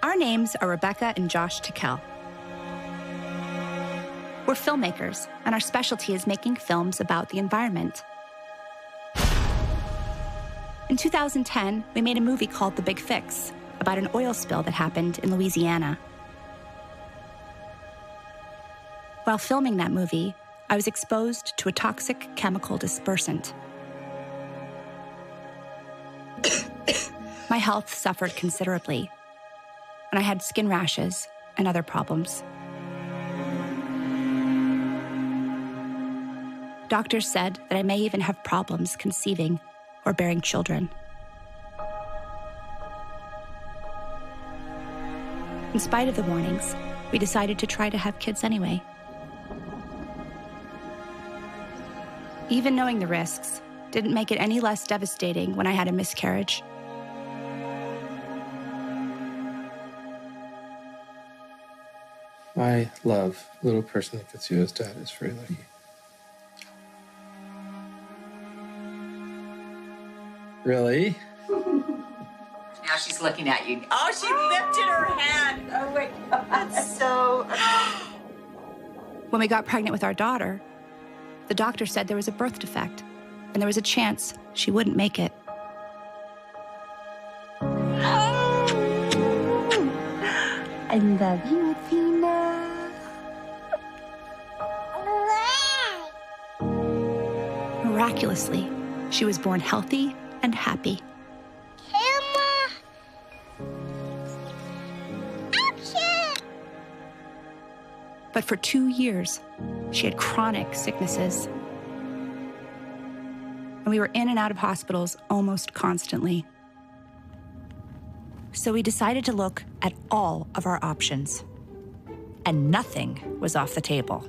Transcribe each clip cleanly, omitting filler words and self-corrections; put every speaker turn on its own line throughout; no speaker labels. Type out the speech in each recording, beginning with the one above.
Our names are Rebecca and Josh Tickell. We're filmmakers, and our specialty is making films about the environment. In 2010, we made a movie called The Big Fix about an oil spill that happened in Louisiana. While filming that movie, I was exposed to a toxic chemical dispersant. My health suffered considerably, and I had skin rashes and other problems. Doctors said that I may even have problems conceiving or bearing children. In spite of the warnings, we decided to try to have kids anyway. Even knowing the risks didn't make it any less devastating when I had a miscarriage.
My love, little person that gets you as dad is very lucky. Really?
Now she's looking at you. Oh, she lifted her hand. Oh my God, that's so...
When we got pregnant with our daughter, the doctor said there was a birth defect, and there was a chance she wouldn't make it.
I love you, Athena.
Miraculously, she was born healthy and happy.
Camera. Action.
But for 2 years, she had chronic sicknesses. And we were in and out of hospitals almost constantly. So we decided to look at all of our options. And nothing was off the table.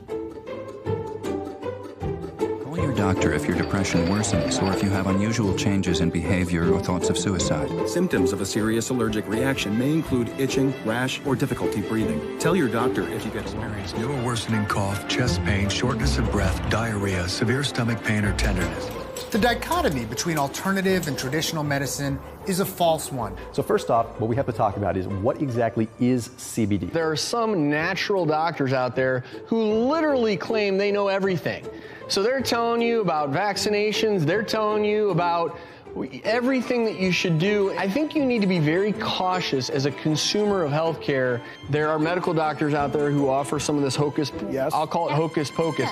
Call your doctor if your depression worsens or if you have unusual changes in behavior or thoughts of suicide.
Symptoms of a serious allergic reaction may include itching, rash, or difficulty breathing. Tell your doctor if you experience
new or worsening cough, chest pain, shortness of breath, diarrhea, severe stomach pain, or tenderness.
The dichotomy between alternative and traditional medicine is a false one.
So first off, what we have to talk about is what exactly is CBD?
There are some natural doctors out there who literally claim they know everything. So they're telling you about vaccinations, they're telling you about everything that you should do. I think you need to be very cautious as a consumer of healthcare. There are medical doctors out there who offer some of this hocus, I'll call it hocus pocus.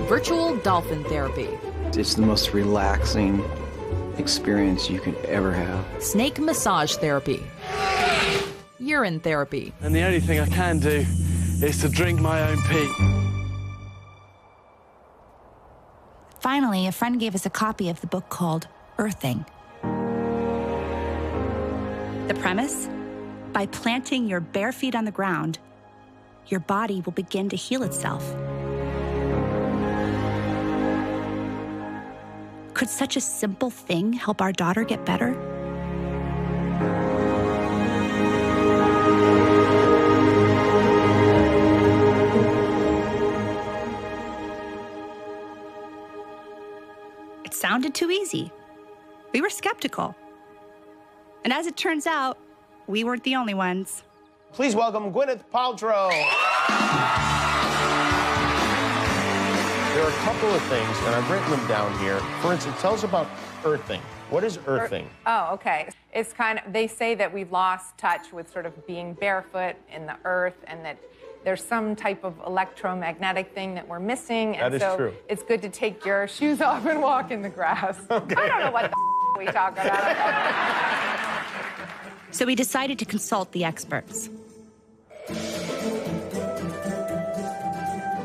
Virtual dolphin therapy.
It's the most relaxing experience you can ever have.
Snake massage therapy. Urine therapy.
And the only thing I can do is to drink my own pee.
Finally, a friend gave us a copy of the book called Earthing. The premise? By planting your bare feet on the ground, your body will begin to heal itself. Could such a simple thing help our daughter get better? It sounded too easy. We were skeptical. And as it turns out, we weren't the only ones.
Please welcome Gwyneth Paltrow. There are a couple of things, and I've written them down here. For instance, tell us about earthing. What is earthing?
Oh, okay. It's kind of, they say that we've lost touch with sort of being barefoot in the earth, and that there's some type of electromagnetic thing that we're missing. And
that is true.
It's good to take your shoes off and walk in the grass.
Okay.
I don't know what the we talk about.
So we decided to consult the experts.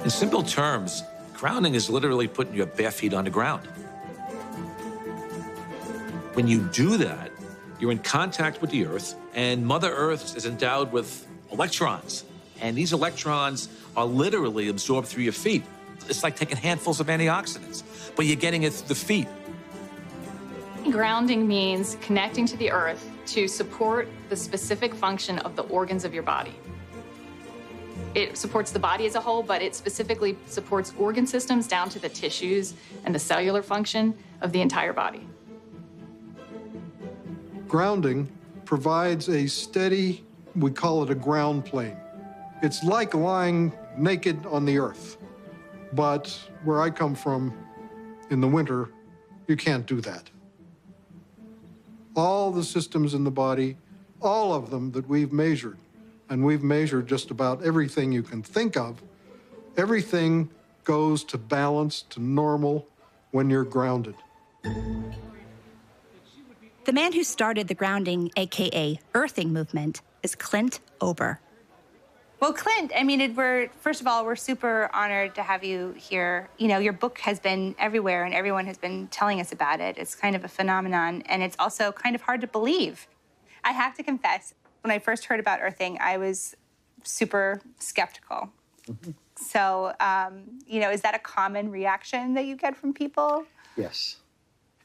In simple terms, grounding is literally putting your bare feet on the ground. When you do that, you're in contact with the Earth, and Mother Earth is endowed with electrons. And these electrons are literally absorbed through your feet. It's like taking handfuls of antioxidants, but you're getting it through the feet.
Grounding means connecting to the earth to support the specific function of the organs of your body. It supports the body as a whole, but it specifically supports organ systems down to the tissues and the cellular function of the entire body.
Grounding provides a steady We call it a ground plane. It's like lying naked on the earth. But where I come from, in the winter, you can't do that. All the systems in the body, all of them that we've measured, and we've measured just about everything you can think of, everything goes to balance, to normal, when you're grounded.
The man who started the grounding, AKA earthing movement, is Clint Ober.
Well, Clint, I mean, first of all, we're super honored to have you here. You know, your book has been everywhere and everyone has been telling us about it. It's kind of a phenomenon, and it's also kind of hard to believe. I have to confess, when I first heard about earthing, I was super skeptical.
Mm-hmm.
So, you know, is that a common reaction that you get from people?
Yes.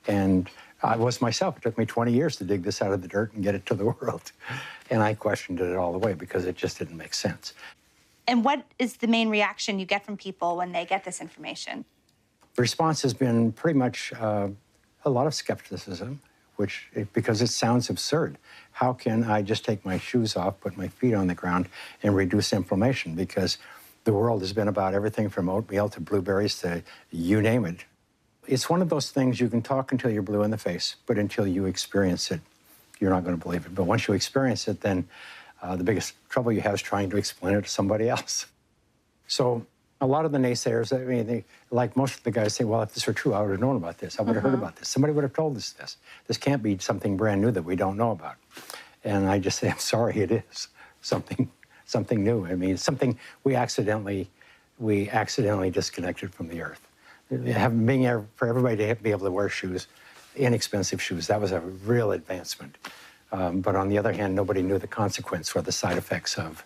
And I was myself. It took me 20 years to dig this out of the dirt and get it to the world. And I questioned it all the way because it just didn't make sense.
And what is the main reaction you get from people when they get this information?
The response has been pretty much a lot of skepticism, because it sounds absurd. How can I just take my shoes off, put my feet on the ground, and reduce inflammation? Because the world has been about everything from oatmeal to blueberries to you name it. It's one of those things you can talk until you're blue in the face, but until you experience it, you're not going to believe it. But once you experience it, then the biggest trouble you have is trying to explain it to somebody else. So a lot of the naysayers, I mean, like most of the guys say, well, if this were true, I would have known about this. I would have heard about this. Somebody would have told us this. This can't be something brand new that we don't know about. And I just say, I'm sorry, it is something new. I mean, it's something we accidentally disconnected from the earth. For everybody to be able to wear shoes, inexpensive shoes, that was a real advancement. But on the other hand, nobody knew the consequence or the side effects of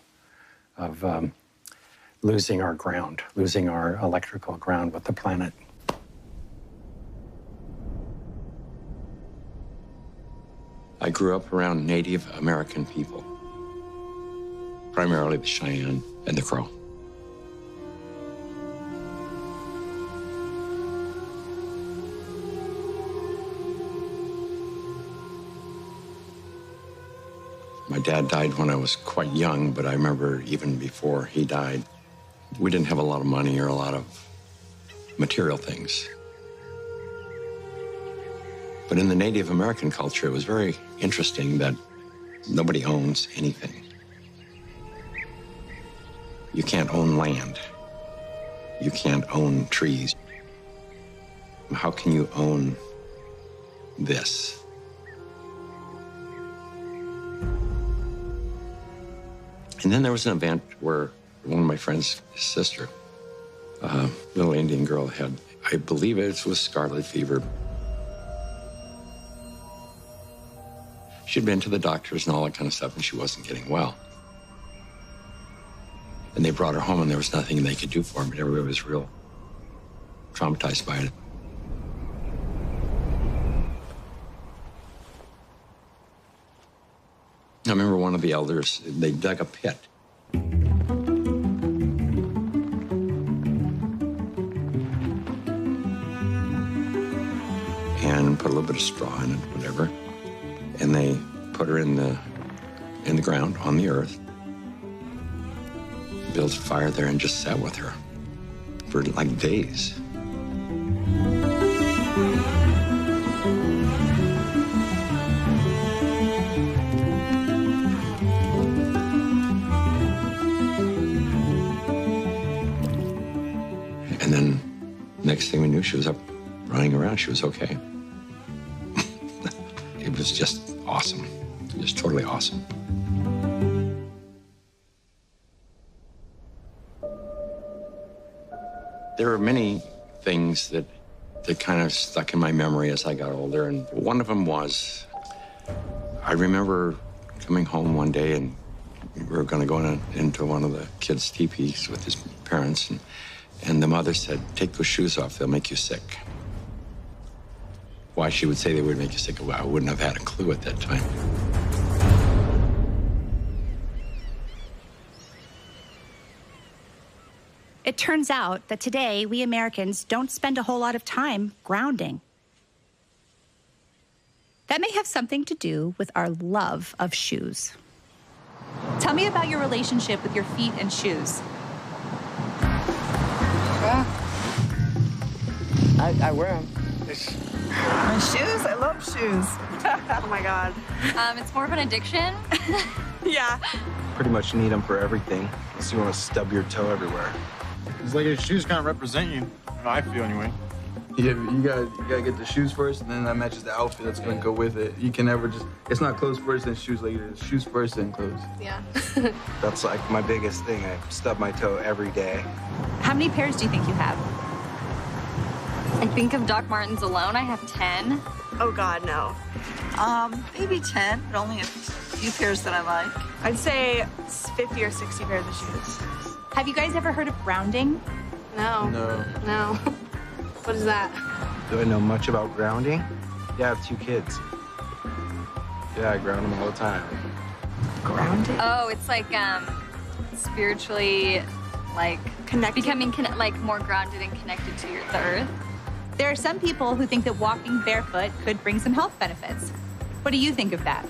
losing our ground, losing our electrical ground with the planet.
I grew up around Native American people, primarily the Cheyenne and the Crow. My dad died when I was quite young, but I remember even before he died, we didn't have a lot of money or a lot of material things. But in the Native American culture, it was very interesting that nobody owns anything. You can't own land. You can't own trees. How can you own this? And then there was an event where one of my friend's sister, a little Indian girl, had, I believe it was scarlet fever. She'd been to the doctors and all that kind of stuff, and she wasn't getting well. And they brought her home, and there was nothing they could do for her, but everybody was real traumatized by it. I remember one of the elders, they dug a pit. And put a little bit of straw in it, whatever. And they put her in the ground, on the earth. Built a fire there and just sat with her for like days. And then next thing we knew, she was up running around. She was okay. It was just awesome. Just totally awesome. There were many things that kind of stuck in my memory as I got older, and one of them was, I remember coming home one day, and we were going to go into one of the kids' teepees with his parents, and the mother said, "Take those shoes off, they'll make you sick." Why she would say they would make you sick, well, I wouldn't have had a clue at that time.
It turns out that today, we Americans don't spend a whole lot of time grounding. That may have something to do with our love of shoes.
Tell me about your relationship with your feet and shoes.
I wear them.
My shoes? I love shoes.
Oh my God.
It's more of an addiction.
Yeah.
Pretty much need them for everything. Unless you want to stub your toe everywhere.
It's like your shoes kind of represent you. I feel anyway.
Yeah, you gotta get the shoes first, and then that matches the outfit that's gonna go with it. You can never just, it's not clothes first, then shoes later. It's shoes first, then clothes.
Yeah.
That's like my biggest thing. I stub my toe every day.
How many pairs do you think you have?
I think of Doc Martens alone, I have 10.
Oh God, no.
Maybe 10, but only a few pairs that I like.
I'd say 50 or 60 pairs of shoes.
Have you guys ever heard of grounding?
No.
No.
What is that?
Do I know much about grounding? Yeah, I have 2 kids. Yeah, I ground them all the time.
Grounding?
Oh, it's like spiritually, like
connected,
becoming like more grounded and connected to the earth.
There are some people who think that walking barefoot could bring some health benefits. What do you think of that?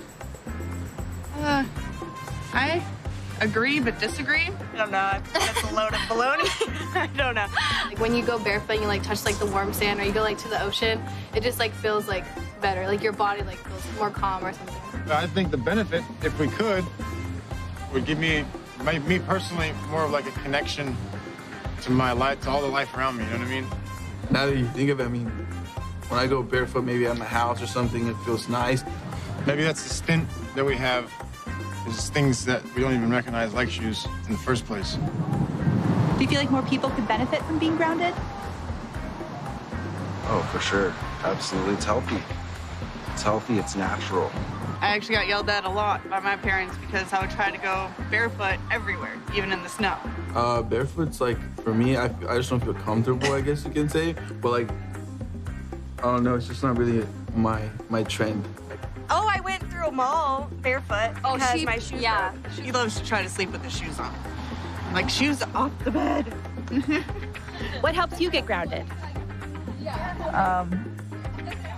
I agree but disagree. I don't know. That's a load of baloney. I don't know.
Like when you go barefoot and you like touch like the warm sand or you go like to the ocean, it just like feels like better. Like your body like feels more calm or something.
I think the benefit, if we could, would give me personally, more of like a connection to my life, to all the life around me, you know what I mean?
Now that you think of it, I mean, when I go barefoot, maybe at my house or something, it feels nice.
Maybe that's the stint that we have, is things that we don't even recognize like shoes in the first place.
Do you feel like more people could benefit from being grounded?
Oh, for sure. Absolutely. It's healthy. It's healthy. It's natural.
I actually got yelled at a lot by my parents because I would try to go barefoot everywhere, even in the snow.
Barefoot's like, for me, I just don't feel comfortable, I guess you can say. But like, I don't know, it's just not really my trend.
Oh, I went through a mall barefoot because my shoes
yeah.
broke. She loves to try to sleep with the shoes on. Like, shoes off the bed.
What helps you get grounded?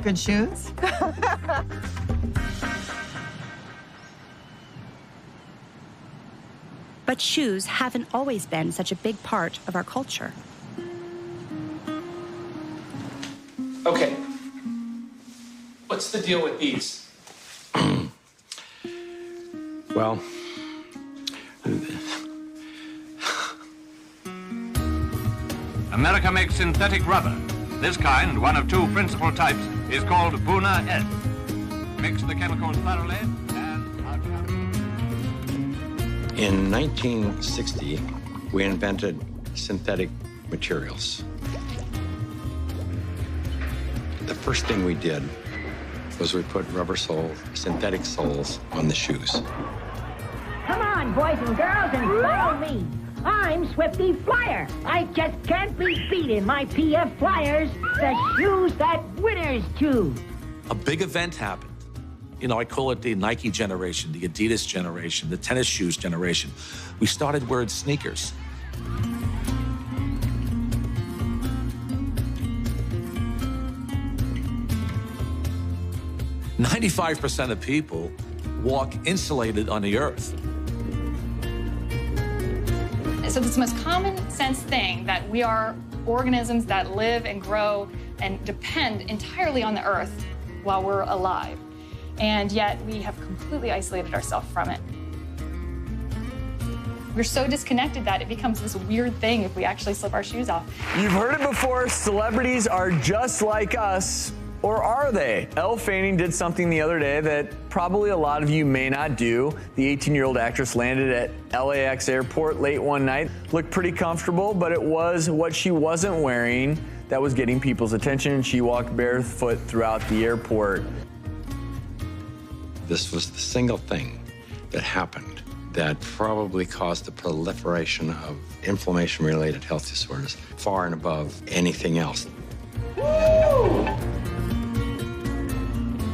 Good shoes.
But shoes haven't always been such a big part of our culture.
Okay. What's the deal with these?
Well,
America makes synthetic rubber. This kind, one of 2 principal types, is called Buna S. Mix the chemicals thoroughly and...
In 1960, we invented synthetic materials. The first thing we did was we put rubber soles, synthetic soles, on the shoes.
Come on, boys and girls, and follow me. I'm Swifty Flyer. I just can't be beat in my PF Flyers, the shoes that winners choose.
A big event happened. You know, I call it the Nike generation, the Adidas generation, the tennis shoes generation. We started wearing sneakers. "95% of people walk insulated on the earth."
So it's the most common sense thing that we are organisms that live and grow and depend entirely on the earth while we're alive. And yet we have completely isolated ourselves from it. We're so disconnected that it becomes this weird thing if we actually slip our shoes off.
You've heard it before, celebrities are just like us. Or are they? Elle Fanning did something the other day that probably a lot of you may not do. The 18-year-old actress landed at LAX airport late one night. Looked pretty comfortable, but it was what she wasn't wearing that was getting people's attention. She walked barefoot throughout the airport.
This was the single thing that happened that probably caused the proliferation of inflammation-related health disorders far and above anything else.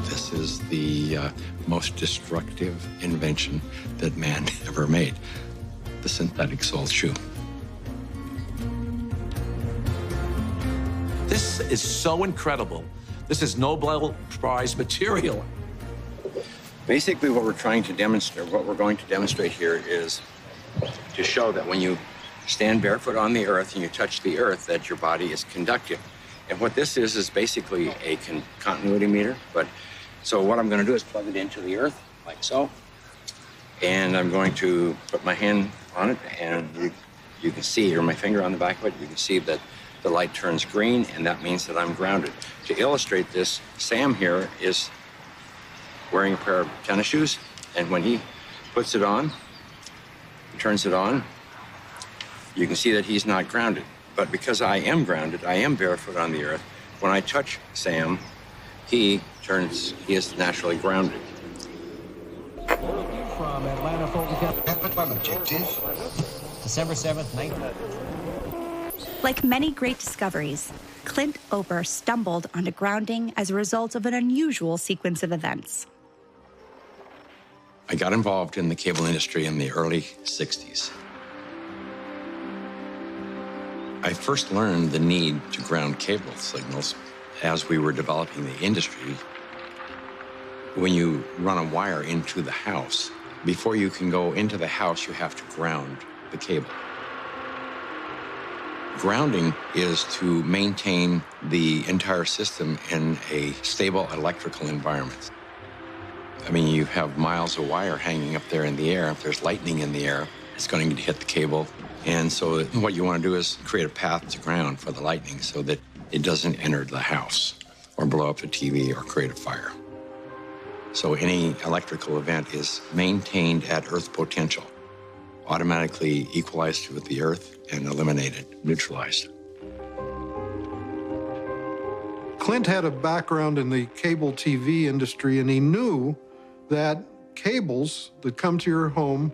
This is the most destructive invention that man ever made, the synthetic sole shoe.
This is so incredible. This is Nobel Prize material.
Basically, what we're trying to demonstrate, what we're going to demonstrate here is to show that when you stand barefoot on the earth and you touch the earth, that your body is conductive. And what this is basically a continuity meter. So what I'm going to do is plug it into the earth, like so. And I'm going to put my hand on it, and you can see, or my finger on the back of it, you can see that the light turns green, and that means that I'm grounded. To illustrate this, Sam here is wearing a pair of tennis shoes, and when he puts it on, turns it on, you can see that he's not grounded. But because I am grounded, I am barefoot on the earth, when I touch Sam, he is naturally grounded.
From Atlanta, objective, December 7th, 19...
Like many great discoveries, Clint Ober stumbled onto grounding as a result of an unusual sequence of events.
I got involved in the cable industry in the early 60s. I first learned the need to ground cable signals as we were developing the industry. When you run a wire into the house, before you can go into the house, you have to ground the cable. Grounding is to maintain the entire system in a stable electrical environment. I mean, you have miles of wire hanging up there in the air. If there's lightning in the air, it's going to hit the cable. And so what you want to do is create a path to ground for the lightning so that it doesn't enter the house or blow up the TV or create a fire. So any electrical event is maintained at earth potential, automatically equalized with the earth and eliminated, neutralized.
Clint had a background in the cable TV industry, and he knew that cables that come to your home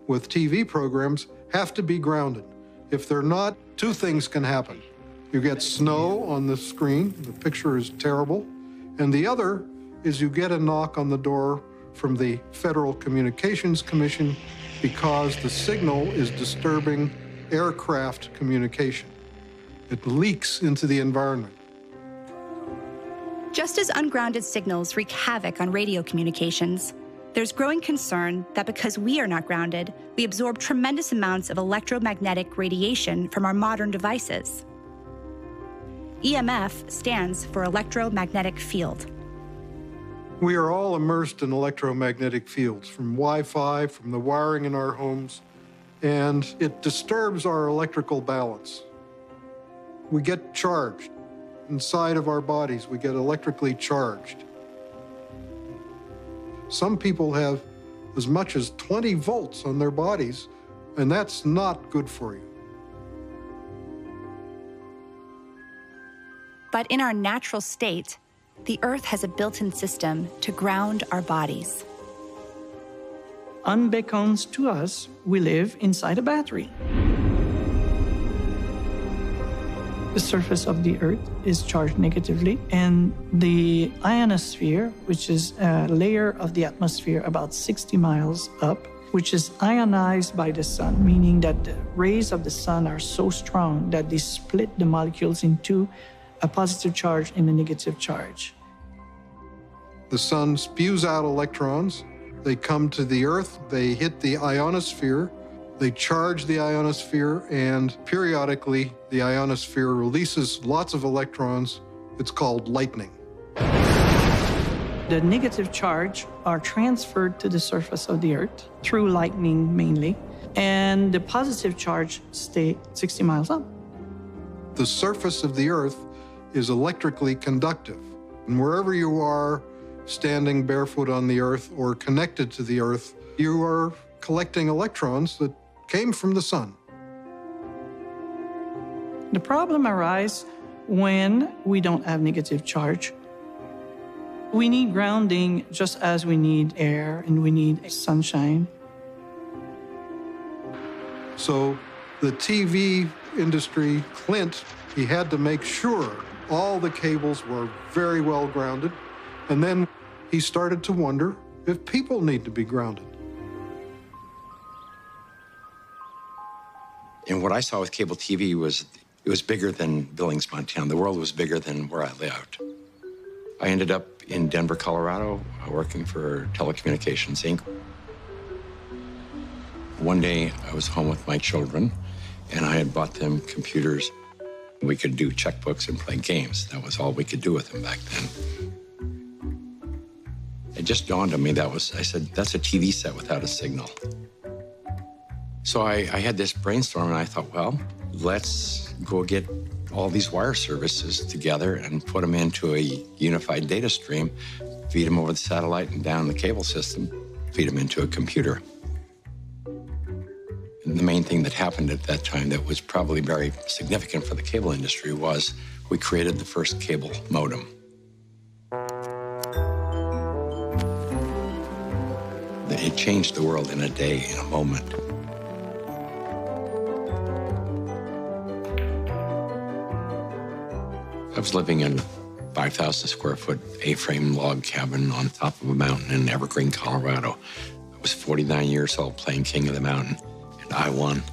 with TV programs have to be grounded. If they're not, two things can happen. You get snow on the screen, the picture is terrible, and the other is you get a knock on the door from the Federal Communications Commission because the signal is disturbing aircraft communication. It leaks into the environment.
Just as ungrounded signals wreak havoc on radio communications, there's growing concern that because we are not grounded, we absorb tremendous amounts of electromagnetic radiation from our modern devices. EMF stands for electromagnetic field.
We are all immersed in electromagnetic fields, from Wi-Fi, from the wiring in our homes, and it disturbs our electrical balance. We get charged. Inside of our bodies, we get electrically charged. Some people have as much as 20 volts on their bodies, and that's not good for you.
But in our natural state, the Earth has a built-in system to ground our bodies.
Unbeknownst to us, we live inside a battery. The surface of the Earth is charged negatively, and the ionosphere, which is a layer of the atmosphere about 60 miles up, which is ionized by the sun, meaning that the rays of the sun are so strong that they split the molecules into a positive charge and a negative charge.
The sun spews out electrons. They come to the Earth, they hit the ionosphere, they charge the ionosphere, and periodically the ionosphere releases lots of electrons. It's called lightning.
The negative charge are transferred to the surface of the Earth through lightning mainly, and the positive charge stay 60 miles up.
The surface of the Earth is electrically conductive, and wherever you are, standing barefoot on the Earth or connected to the Earth, you are collecting electrons that came from the sun.
The problem arises when we don't have negative charge. We need grounding just as we need air and we need sunshine.
So the TV industry, Clint, he had to make sure all the cables were very well grounded. And then he started to wonder if people need to be grounded.
And what I saw with cable TV was, it was bigger than Billings, Montana. The world was bigger than where I lived. I ended up in Denver, Colorado, working for Telecommunications Inc. One day, I was home with my children, and I had bought them computers. We could do checkbooks and play games. That was all we could do with them back then. It just dawned on me I said, that's a TV set without a signal. So I had this brainstorm, and I thought, well, let's go get all these wire services together and put them into a unified data stream, feed them over the satellite and down the cable system, feed them into a computer. And the main thing that happened at that time that was probably very significant for the cable industry was we created the first cable modem. It changed the world in a day, in a moment. I was living in a 5,000 square foot A-frame log cabin on top of a mountain in Evergreen, Colorado. I was 49 years old playing King of the Mountain, and I won.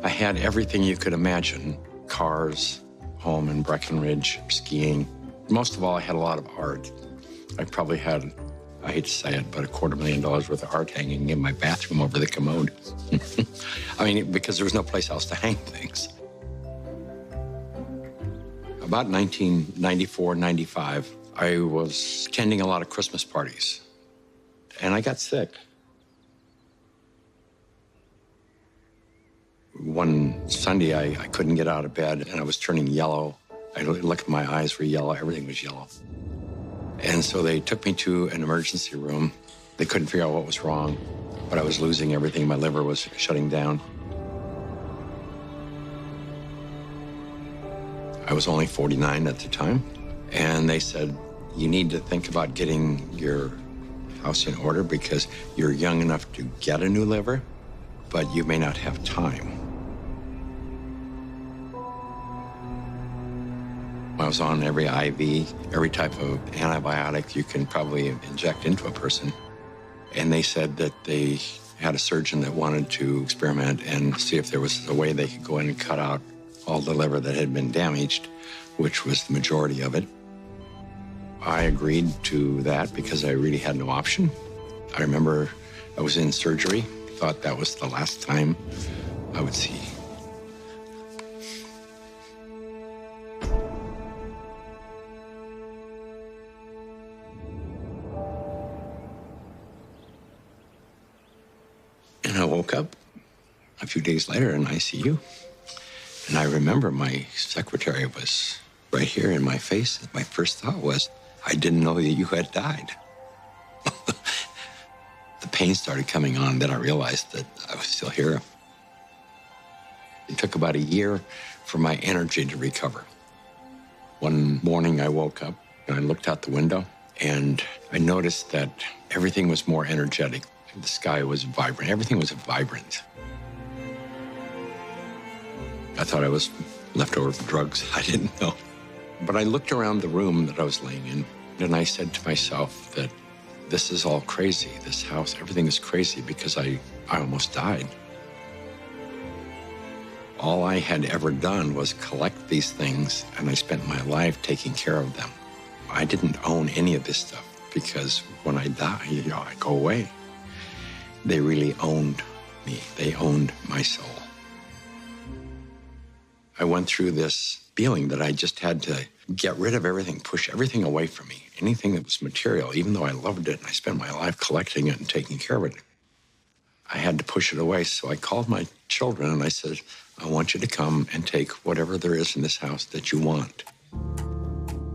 I had everything you could imagine: cars, home in Breckenridge, skiing. Most of all, I had a lot of art. I probably had, I hate to say it, but $250,000 worth of art hanging in my bathroom over the commode. I mean, because there was no place else to hang things. About 1994, 95, I was attending a lot of Christmas parties, and I got sick. One Sunday, I couldn't get out of bed, and I was turning yellow. I looked at my eyes were yellow, everything was yellow. And so they took me to an emergency room. They couldn't figure out what was wrong, but I was losing everything. My liver was shutting down. I was only 49 at the time, and they said, you need to think about getting your house in order because you're young enough to get a new liver, but you may not have time. I was on every IV, every type of antibiotic you can probably inject into a person. And they said that they had a surgeon that wanted to experiment and see if there was a way they could go in and cut out all the liver that had been damaged, which was the majority of it. I agreed to that because I really had no option. I remember I was in surgery, thought that was the last time I would see. And I woke up a few days later in ICU. And I remember my secretary was right here in my face. My first thought was, I didn't know that you had died. The pain started coming on, then I realized that I was still here. It took about a year for my energy to recover. One morning I woke up and I looked out the window and I noticed that everything was more energetic. The sky was vibrant. Everything was vibrant. I thought I was left over from drugs. I didn't know. But I looked around the room that I was laying in, and I said to myself that this is all crazy. This house, everything is crazy because I almost died. All I had ever done was collect these things, and I spent my life taking care of them. I didn't own any of this stuff because when I die, I go away. They really owned me. They owned my soul. I went through this feeling that I just had to get rid of everything, push everything away from me. Anything that was material, even though I loved it and I spent my life collecting it and taking care of it, I had to push it away. So I called my children and I said, I want you to come and take whatever there is in this house that you want.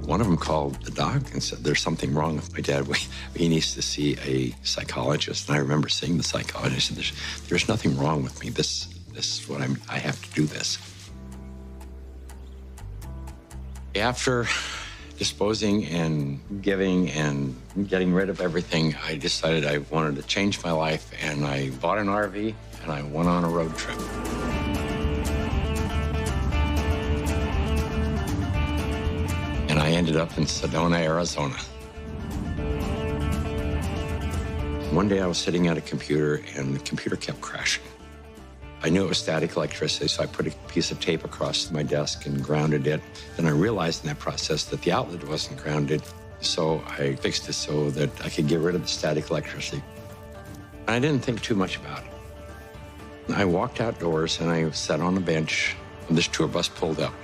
One of them called the doc and said, there's something wrong with my dad. He needs to see a psychologist. And I remember seeing the psychologist and said, there's nothing wrong with me. This is what I have to do this. After disposing and giving and getting rid of everything, I decided I wanted to change my life, and I bought an RV and I went on a road trip. And I ended up in Sedona, Arizona. One day I was sitting at a computer and the computer kept crashing. I knew it was static electricity, so I put a piece of tape across my desk and grounded it. Then I realized in that process that the outlet wasn't grounded, so I fixed it so that I could get rid of the static electricity. I didn't think too much about it. I walked outdoors and I sat on a bench. This tour bus pulled up,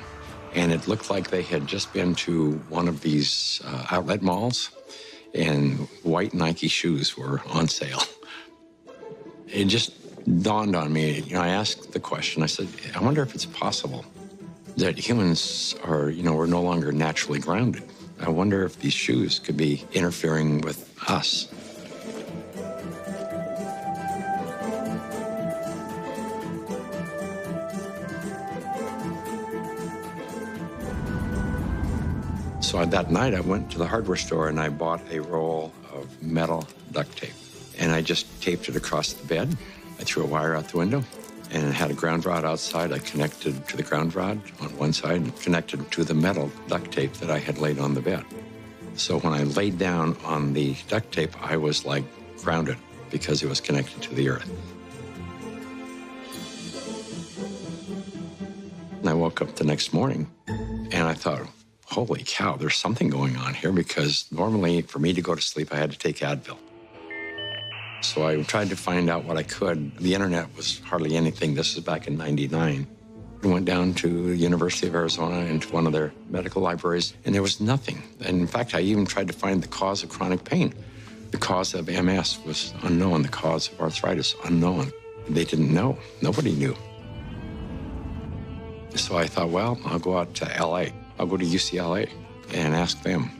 and it looked like they had just been to one of these outlet malls, and white Nike shoes were on sale. It just dawned on me, I asked the question, I said, I wonder if it's possible that humans are, we're no longer naturally grounded. I wonder if these shoes could be interfering with us. So that night I went to the hardware store and I bought a roll of metal duct tape. And I just taped it across the bed. I threw a wire out the window and it had a ground rod outside. I connected to the ground rod on one side and connected to the metal duct tape that I had laid on the bed. So when I laid down on the duct tape, I was like grounded because it was connected to the earth. And I woke up the next morning and I thought, holy cow, there's something going on here, because normally for me to go to sleep, I had to take Advil. So I tried to find out what I could. The internet was hardly anything. This was back in '99. I went down to the University of Arizona into one of their medical libraries, and there was nothing. And in fact, I even tried to find the cause of chronic pain. The cause of MS was unknown. The cause of arthritis, unknown. They didn't know. Nobody knew. So I thought, well, I'll go out to LA. I'll go to UCLA and ask them.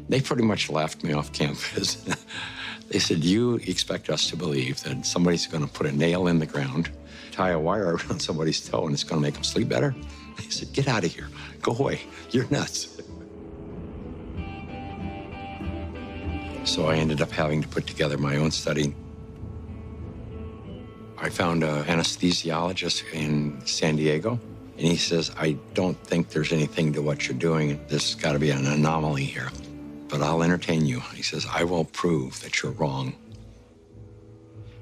They pretty much laughed me off campus. They said, you expect us to believe that somebody's going to put a nail in the ground, tie a wire around somebody's toe, and it's going to make them sleep better? They said, get out of here. Go away. You're nuts. So I ended up having to put together my own study. I found an anesthesiologist in San Diego, and he says, I don't think there's anything to what you're doing. There's got to be an anomaly here. But I'll entertain you. He says, I will prove that you're wrong.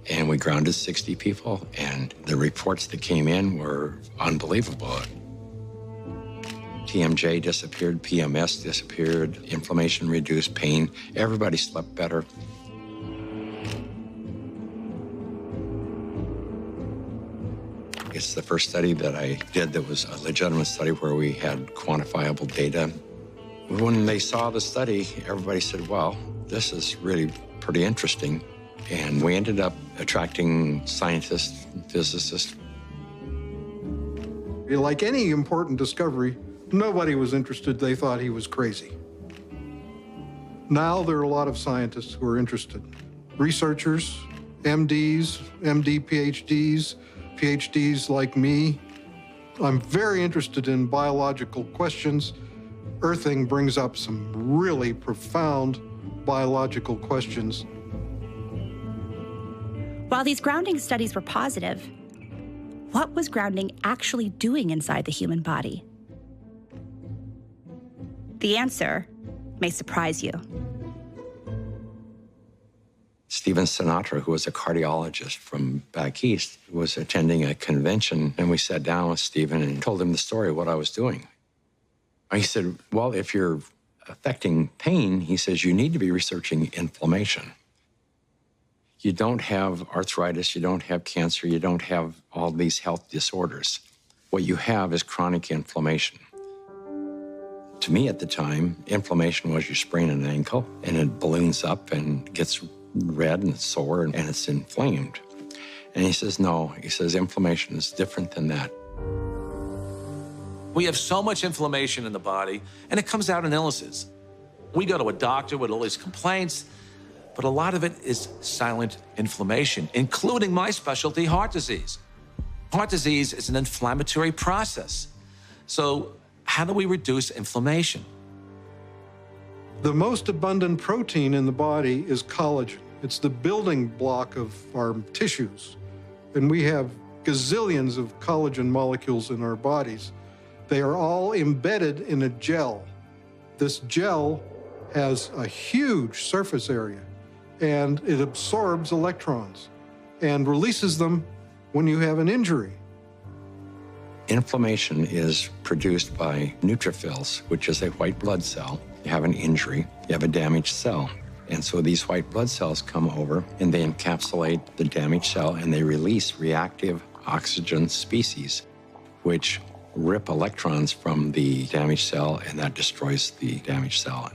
And we grounded 60 people, and the reports that came in were unbelievable. TMJ disappeared, PMS disappeared, inflammation reduced, pain. Everybody slept better. It's the first study that I did that was a legitimate study where we had quantifiable data. When they saw the study, everybody said, well, this is really pretty interesting. And we ended up attracting scientists, physicists.
Like any important discovery, nobody was interested. They thought he was crazy. Now there are a lot of scientists who are interested. Researchers, MDs, MD PhDs, PhDs like me. I'm very interested in biological questions. Earthing brings up some really profound biological questions.
While these grounding studies were positive, what was grounding actually doing inside the human body? The answer may surprise you.
Stephen Sinatra, who was a cardiologist from back east, was attending a convention, and we sat down with Stephen and told him the story of what I was doing. He said, well, if you're affecting pain, he says, you need to be researching inflammation. You don't have arthritis, you don't have cancer, you don't have all these health disorders. What you have is chronic inflammation. To me at the time, inflammation was you sprain an ankle and it balloons up and gets red and it's sore and it's inflamed. And he says, no, he says, inflammation is different than that.
We have so much inflammation in the body, and it comes out in illnesses. We go to a doctor with all these complaints, but a lot of it is silent inflammation, including my specialty, heart disease. Heart disease is an inflammatory process. So how do we reduce inflammation?
The most abundant protein in the body is collagen. It's the building block of our tissues. And we have gazillions of collagen molecules in our bodies. They are all embedded in a gel. This gel has a huge surface area, and it absorbs electrons. and releases them when you have an injury.
Inflammation is produced by neutrophils, which is a white blood cell. You have an injury, you have a damaged cell. And so these white blood cells come over and they encapsulate the damaged cell and they release reactive oxygen species, which rip electrons from the damaged cell, and that destroys the damaged cell.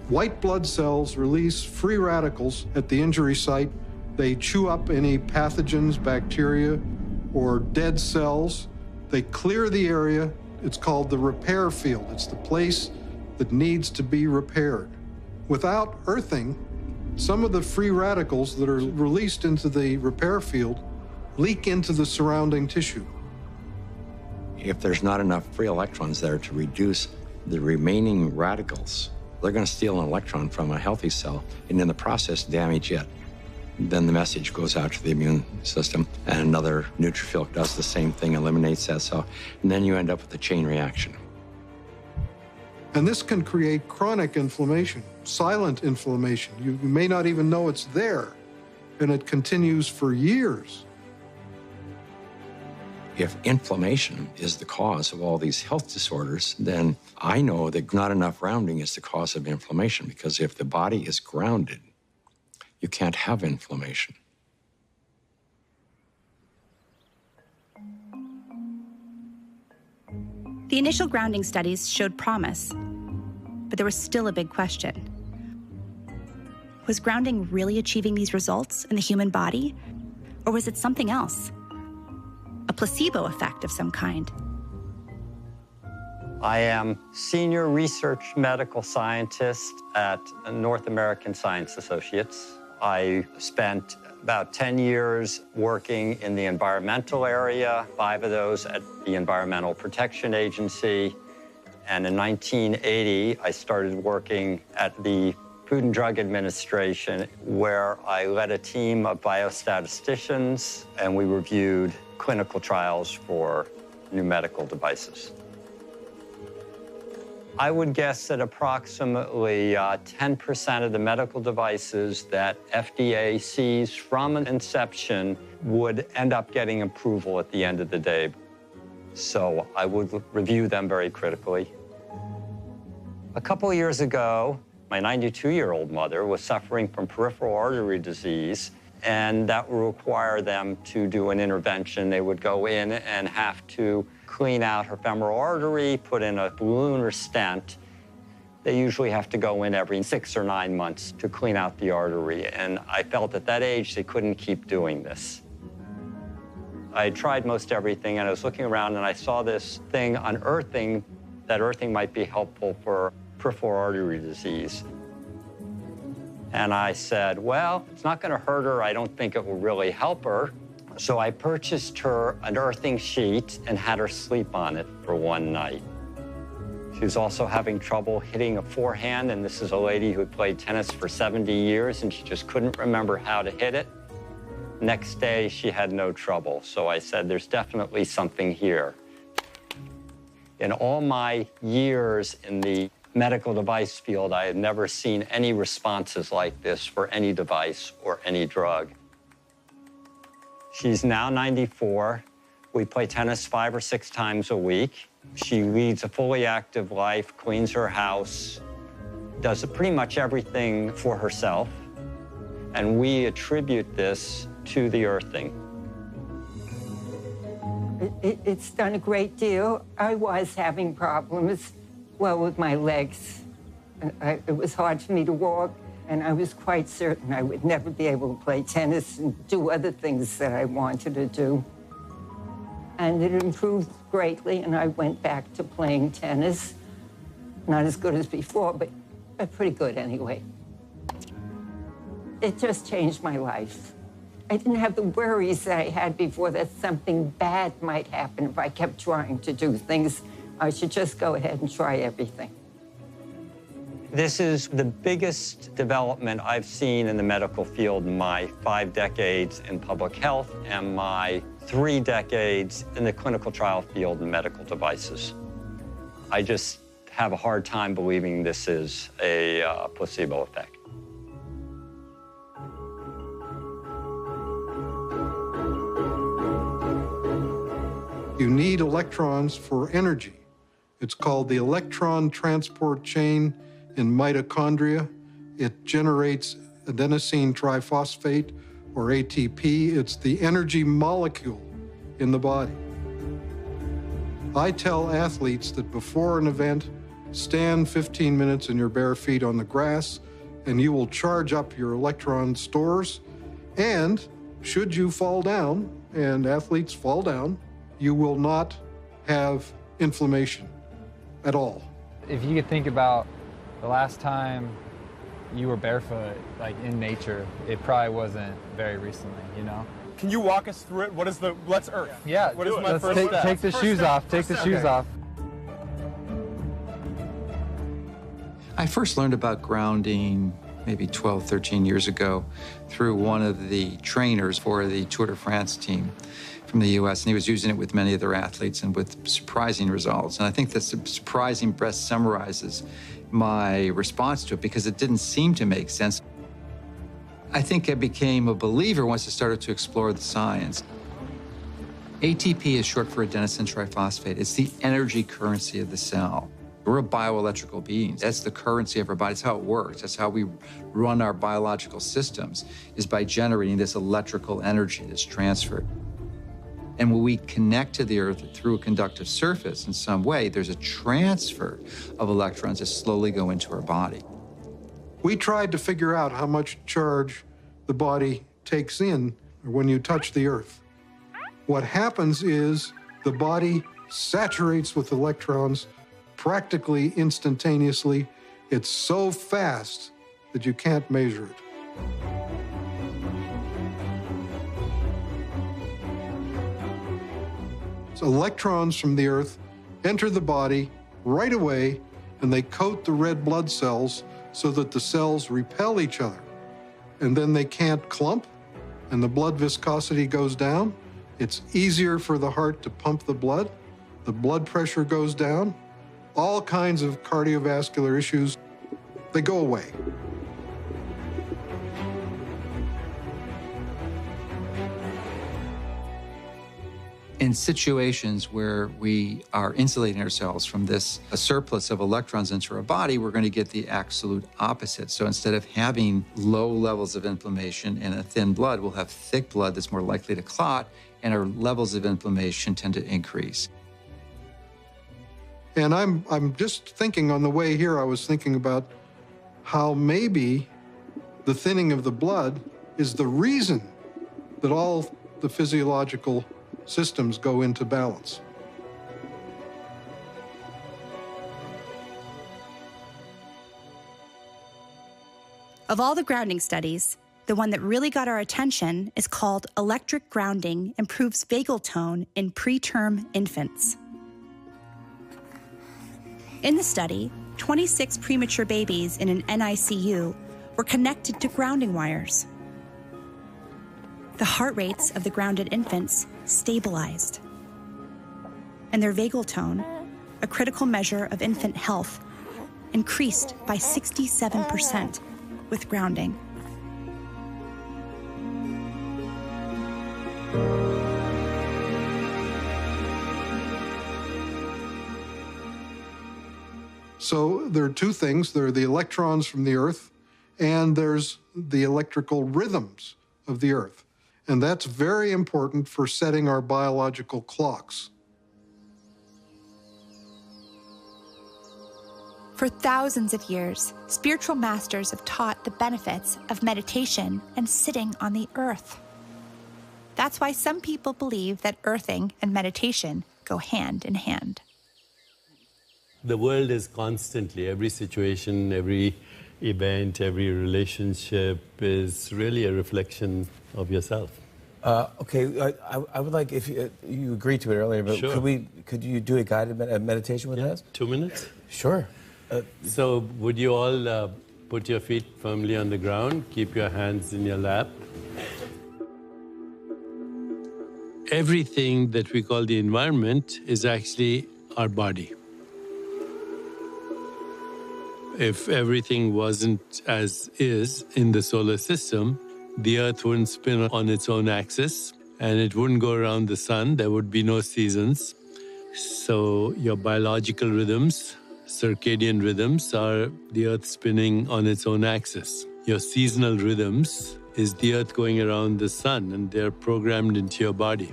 White blood cells release free radicals at the injury site. They chew up any pathogens, bacteria, or dead cells. They clear the area. It's called the repair field. It's the place that needs to be repaired. Without earthing, some of the free radicals that are released into the repair field leak into the surrounding tissue.
If there's not enough free electrons there to reduce the remaining radicals, they're going to steal an electron from a healthy cell and in the process damage it. Then the message goes out to the immune system and another neutrophil does the same thing, eliminates that cell, and then you end up with a chain reaction.
And this can create chronic inflammation, silent inflammation. You may not even know it's there, and it continues for years.
If inflammation is the cause of all these health disorders, then I know that not enough grounding is the cause of inflammation, because if the body is grounded, you can't have inflammation.
The initial grounding studies showed promise, but there was still a big question. Was grounding really achieving these results in the human body, or was it something else? A placebo effect of some kind?
I am Senior Research Medical Scientist at North American Science Associates. I spent about 10 years working in the environmental area, 5 of those at the Environmental Protection Agency. And in 1980, I started working at the Food and Drug Administration, where I led a team of biostatisticians, and we reviewed clinical trials for new medical devices. I would guess that approximately 10% of the medical devices that FDA sees from inception would end up getting approval at the end of the day. So I would review them very critically. A couple of years ago, my 92-year-old mother was suffering from peripheral artery disease, and that would require them to do an intervention. They would go in and have to clean out her femoral artery, put in a balloon or stent. They usually have to go in every 6 or 9 months to clean out the artery, and I felt at that age they couldn't keep doing this. I had tried most everything, and I was looking around and I saw this thing on earthing, that earthing might be helpful for peripheral artery disease. And I said, well, it's not going to hurt her. I don't think it will really help her. So I purchased her an earthing sheet and had her sleep on it for one night. She was also having trouble hitting a forehand, and this is a lady who had played tennis for 70 years, and she just couldn't remember how to hit it. Next day, she had no trouble. So I said, there's definitely something here. In all my years in the medical device field, I had never seen any responses like this for any device or any drug. She's now 94. We play tennis 5 or 6 times a week. She leads a fully active life, cleans her house, does pretty much everything for herself. And we attribute this to the earthing.
It's done a great deal. I was having problems, well, with my legs. It was hard for me to walk, and I was quite certain I would never be able to play tennis and do other things that I wanted to do. And it improved greatly, and I went back to playing tennis. Not as good as before, but pretty good anyway. It just changed my life. I didn't have the worries that I had before that something bad might happen if I kept trying to do things. I should just go ahead and try everything.
This is the biggest development I've seen in the medical field in my 5 decades in public health and my 3 decades in the clinical trial field in medical devices. I just have a hard time believing this is a placebo effect.
You need electrons for energy. It's called the electron transport chain in mitochondria. It generates adenosine triphosphate, or ATP. It's the energy molecule in the body. I tell athletes that before an event, stand 15 minutes in your bare feet on the grass, and you will charge up your electron stores. And should you fall down, and athletes fall down, you will not have inflammation at all.
If you could think about the last time you were barefoot, like in nature, it probably wasn't very recently, you know?
Can you walk us through it? What is the, let's earth.
Yeah,
what is my first step?
Take the shoes off, take the shoes off.
I first learned about grounding maybe 12, 13 years ago through one of the trainers for the Tour de France team from the US, and he was using it with many of their athletes and with surprising results. And I think that's surprising best summarizes my response to it because it didn't seem to make sense. I think I became a believer once I started to explore the science. ATP is short for adenosine triphosphate. It's the energy currency of the cell. We're a bioelectrical being. That's the currency of our body. That's how it works. That's how we run our biological systems, is by generating this electrical energy that's transferred. And when we connect to the Earth through a conductive surface in some way, there's a transfer of electrons that slowly go into our body.
We tried to figure out how much charge the body takes in when you touch the Earth. What happens is the body saturates with electrons practically instantaneously. It's so fast that you can't measure it. So electrons from the Earth enter the body right away, and they coat the red blood cells so that the cells repel each other. And then they can't clump, and the blood viscosity goes down. It's easier for the heart to pump the blood pressure goes down. All kinds of cardiovascular issues, they go away.
In situations where we are insulating ourselves from this a surplus of electrons into our body, we're going to get the absolute opposite. So instead of having low levels of inflammation and a thin blood, we'll have thick blood that's more likely to clot, and our levels of inflammation tend to increase.
And I'm just thinking on the way here, I was thinking about how maybe the thinning of the blood is the reason that all the physiological systems go into balance.
Of all the grounding studies, the one that really got our attention is called Electric Grounding Improves Vagal Tone in Preterm Infants. In the study, 26 premature babies in an NICU were connected to grounding wires. The heart rates of the grounded infants stabilized, and their vagal tone, a critical measure of infant health, increased by 67% with grounding.
So there are two things. There are the electrons from the Earth, and there's the electrical rhythms of the Earth. And that's very important for setting our biological clocks.
For thousands of years, spiritual masters have taught the benefits of meditation and sitting on the earth. That's why some people believe that earthing and meditation go hand in hand.
The world is constantly, every situation, every event, every relationship is really a reflection of yourself.
Okay, I would like, if you agreed to it earlier, but
sure.
could you do a guided meditation with us?
2 minutes?
Sure.
So would you all put your feet firmly on the ground, keep your hands in your lap. Everything that we call the environment is actually our body. If everything wasn't as is in the solar system, the Earth wouldn't spin on its own axis, and it wouldn't go around the sun. There would be no seasons. So your biological rhythms, circadian rhythms, are the Earth spinning on its own axis. Your seasonal rhythms is the Earth going around the sun, and they're programmed into your body.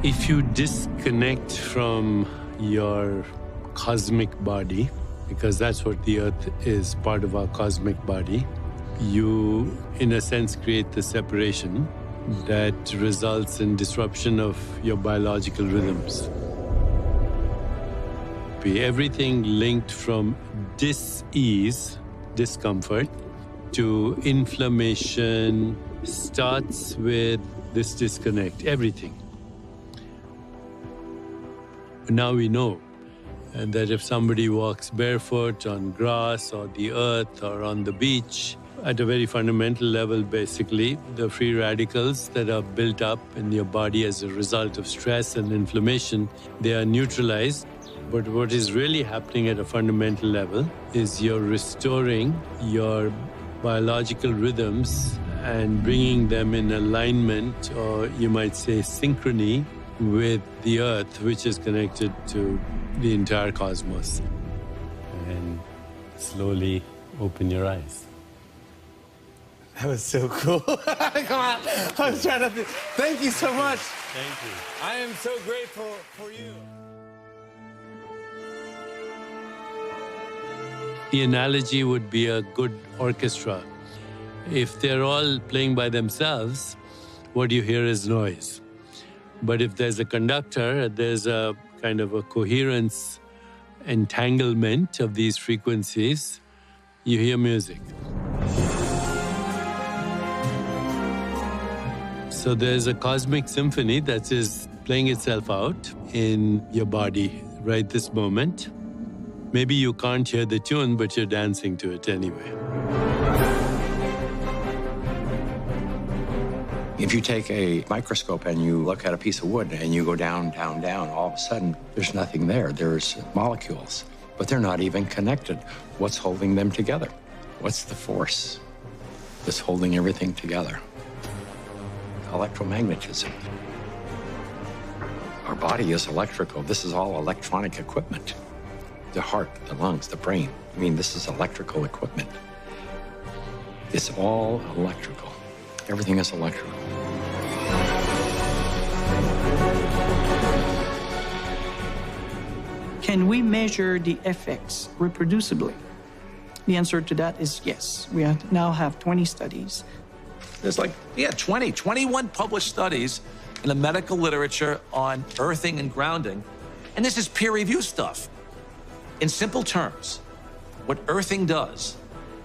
If you disconnect from your cosmic body, because that's what the Earth is, part of our cosmic body, you, in a sense, create the separation that results in disruption of your biological rhythms. Everything linked from dis-ease, discomfort, to inflammation starts with this disconnect, everything. Now we know that if somebody walks barefoot on grass or the earth or on the beach, at a very fundamental level, basically, the free radicals that are built up in your body as a result of stress and inflammation, they are neutralized. But what is really happening at a fundamental level is you're restoring your biological rhythms and bringing them in alignment, or you might say synchrony, with the Earth, which is connected to the entire cosmos. And slowly open your eyes.
That was so cool. Come on. I was trying to... Thank you so much.
Thank you.
I am so grateful for you.
The analogy would be a good orchestra. If they're all playing by themselves, what you hear is noise. But if there's a conductor, there's a kind of a coherence, entanglement of these frequencies, you hear music. So there's a cosmic symphony that is playing itself out in your body right this moment. Maybe you can't hear the tune, but you're dancing to it anyway.
If you take a microscope and you look at a piece of wood and you go down, down, down, all of a sudden, there's nothing there. There's molecules, but they're not even connected. What's holding them together? What's the force that's holding everything together? Electromagnetism. Our body is electrical. This is all electronic equipment. The heart, the lungs, the brain. I mean, this is electrical equipment. It's all electrical. Everything is electrical.
Can we measure the effects reproducibly? The answer to that is yes. We now have 20 studies.
There's 21 published studies in the medical literature on earthing and grounding. And this is peer-reviewed stuff. In simple terms, what earthing does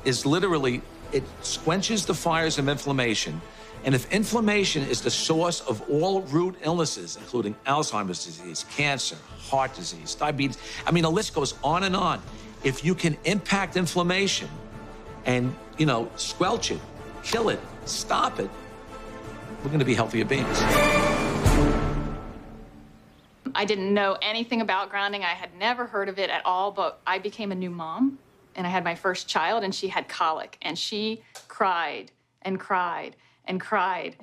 is literally, it quenches the fires of inflammation. And if inflammation is the source of all root illnesses, including Alzheimer's disease, cancer, heart disease, diabetes, I mean, the list goes on and on. If you can impact inflammation and, squelch it, kill it, stop it, we're going to be healthier beings.
I didn't know anything about grounding. I had never heard of it at all, but I became a new mom, and I had my first child, and she had colic, and she cried and cried and cried.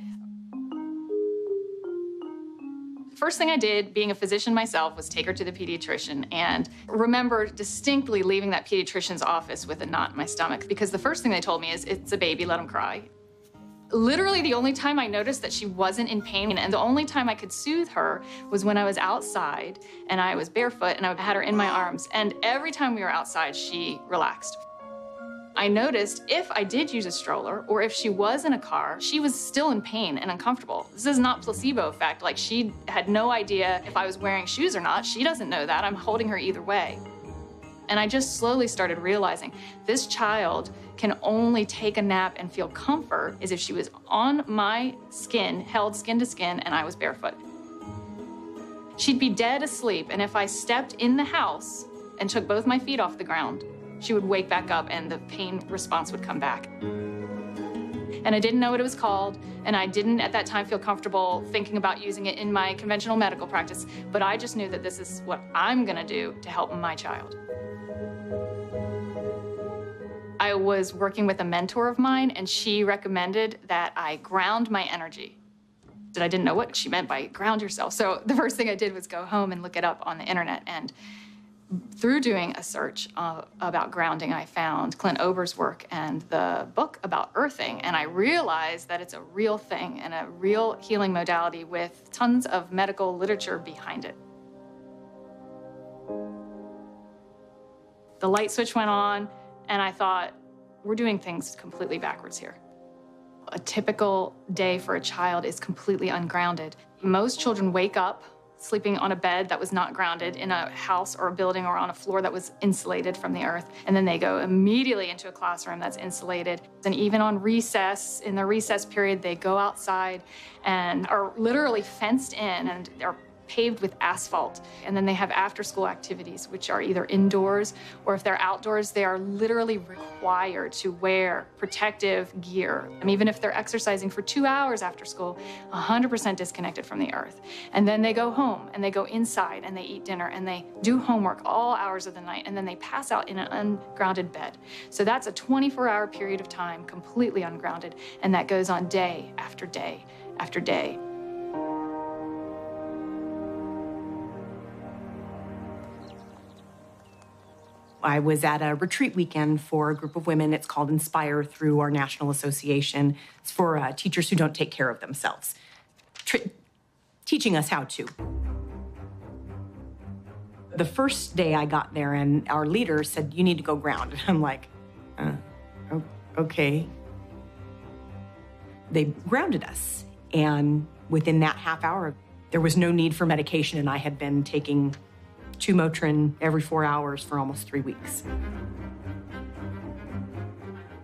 First thing I did, being a physician myself, was take her to the pediatrician, and remember distinctly leaving that pediatrician's office with a knot in my stomach, because the first thing they told me is, it's a baby, let him cry. Literally the only time I noticed that she wasn't in pain, and the only time I could soothe her, was when I was outside and I was barefoot and I had her in my arms. And every time we were outside, she relaxed. I noticed if I did use a stroller or if she was in a car, she was still in pain and uncomfortable. This is not placebo effect. Like, she had no idea if I was wearing shoes or not. She doesn't know that. I'm holding her either way. And I just slowly started realizing this child can only take a nap and feel comfort is if she was on my skin, held skin to skin, and I was barefoot. She'd be dead asleep, and if I stepped in the house and took both my feet off the ground, she would wake back up and the pain response would come back. And I didn't know what it was called, and I didn't at that time feel comfortable thinking about using it in my conventional medical practice, but I just knew that this is what I'm gonna do to help my child. I was working with a mentor of mine, and she recommended that I ground my energy. I didn't know what she meant by ground yourself. So the first thing I did was go home and look it up on the internet. And through doing a search about grounding, I found Clint Ober's work and the book about earthing. And I realized that it's a real thing and a real healing modality with tons of medical literature behind it. The light switch went on, and I thought, we're doing things completely backwards here. A typical day for a child is completely ungrounded. Most children wake up sleeping on a bed that was not grounded in a house or a building or on a floor that was insulated from the earth. And then they go immediately into a classroom that's insulated. And even on recess, in the recess period, they go outside and are literally fenced in and are paved with asphalt. And then they have after-school activities, which are either indoors or if they're outdoors, they are literally required to wear protective gear. And even if they're exercising for 2 hours after school, 100% disconnected from the earth. And then they go home and they go inside and they eat dinner and they do homework all hours of the night, and then they pass out in an ungrounded bed. So that's a 24-hour period of time completely ungrounded, and that goes on day after day after day.
I was at a retreat weekend for a group of women. It's called Inspire through our national association. It's for teachers who don't take care of themselves, teaching us how to. The first day I got there, and our leader said, "You need to go ground." And I'm like, okay. They grounded us. And within that half hour, there was no need for medication, and I had been taking 2 Motrin every 4 hours for almost 3 weeks.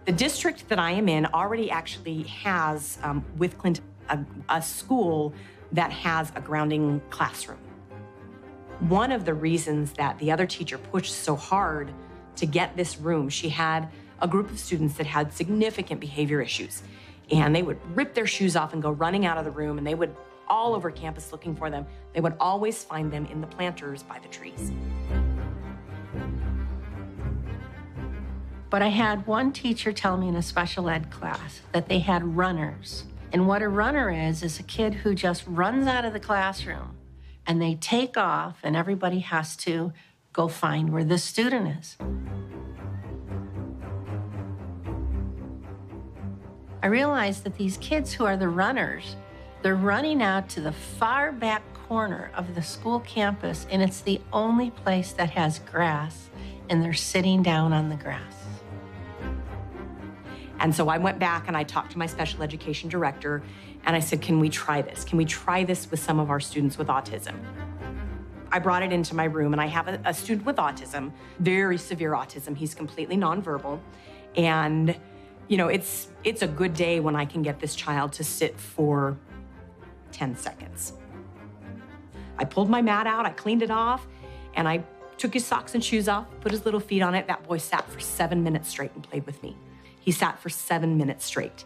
The district that I am in already actually has, with Clint, a school that has a grounding classroom. One of the reasons that the other teacher pushed so hard to get this room, she had a group of students that had significant behavior issues, and they would rip their shoes off and go running out of the room, and they would all over campus looking for them. They would always find them in the planters by the trees.
But I had one teacher tell me in a special ed class that they had runners. And what a runner is a kid who just runs out of the classroom and they take off and everybody has to go find where the student is. I realized that these kids who are the runners, they're running out to the far back corner of the school campus, and it's the only place that has grass, and they're sitting down on the grass.
And so I went back and I talked to my special education director, and I said, "Can we try this? Can we try this with some of our students with autism?" I brought it into my room, and I have a student with autism, very severe autism. He's completely nonverbal, and you know, it's a good day when I can get this child to sit for 10 seconds. I pulled my mat out, I cleaned it off, and I took his socks and shoes off, put his little feet on it. That boy sat for 7 minutes straight and played with me. He sat for 7 minutes straight.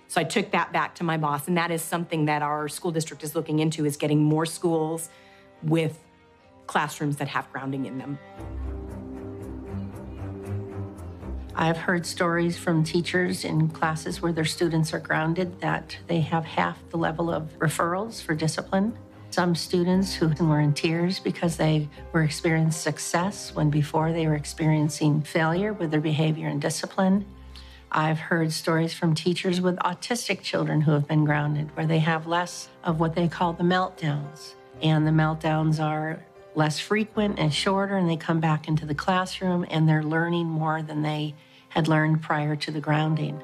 So I took that back to my boss, and that is something that our school district is looking into, is getting more schools with classrooms that have grounding in them.
I've heard stories from teachers in classes where their students are grounded that they have half the level of referrals for discipline. Some students who were in tears because they were experiencing success when before they were experiencing failure with their behavior and discipline. I've heard stories from teachers with autistic children who have been grounded, where they have less of what they call the meltdowns. And the meltdowns are less frequent and shorter, and they come back into the classroom and they're learning more than they had learned prior to the grounding.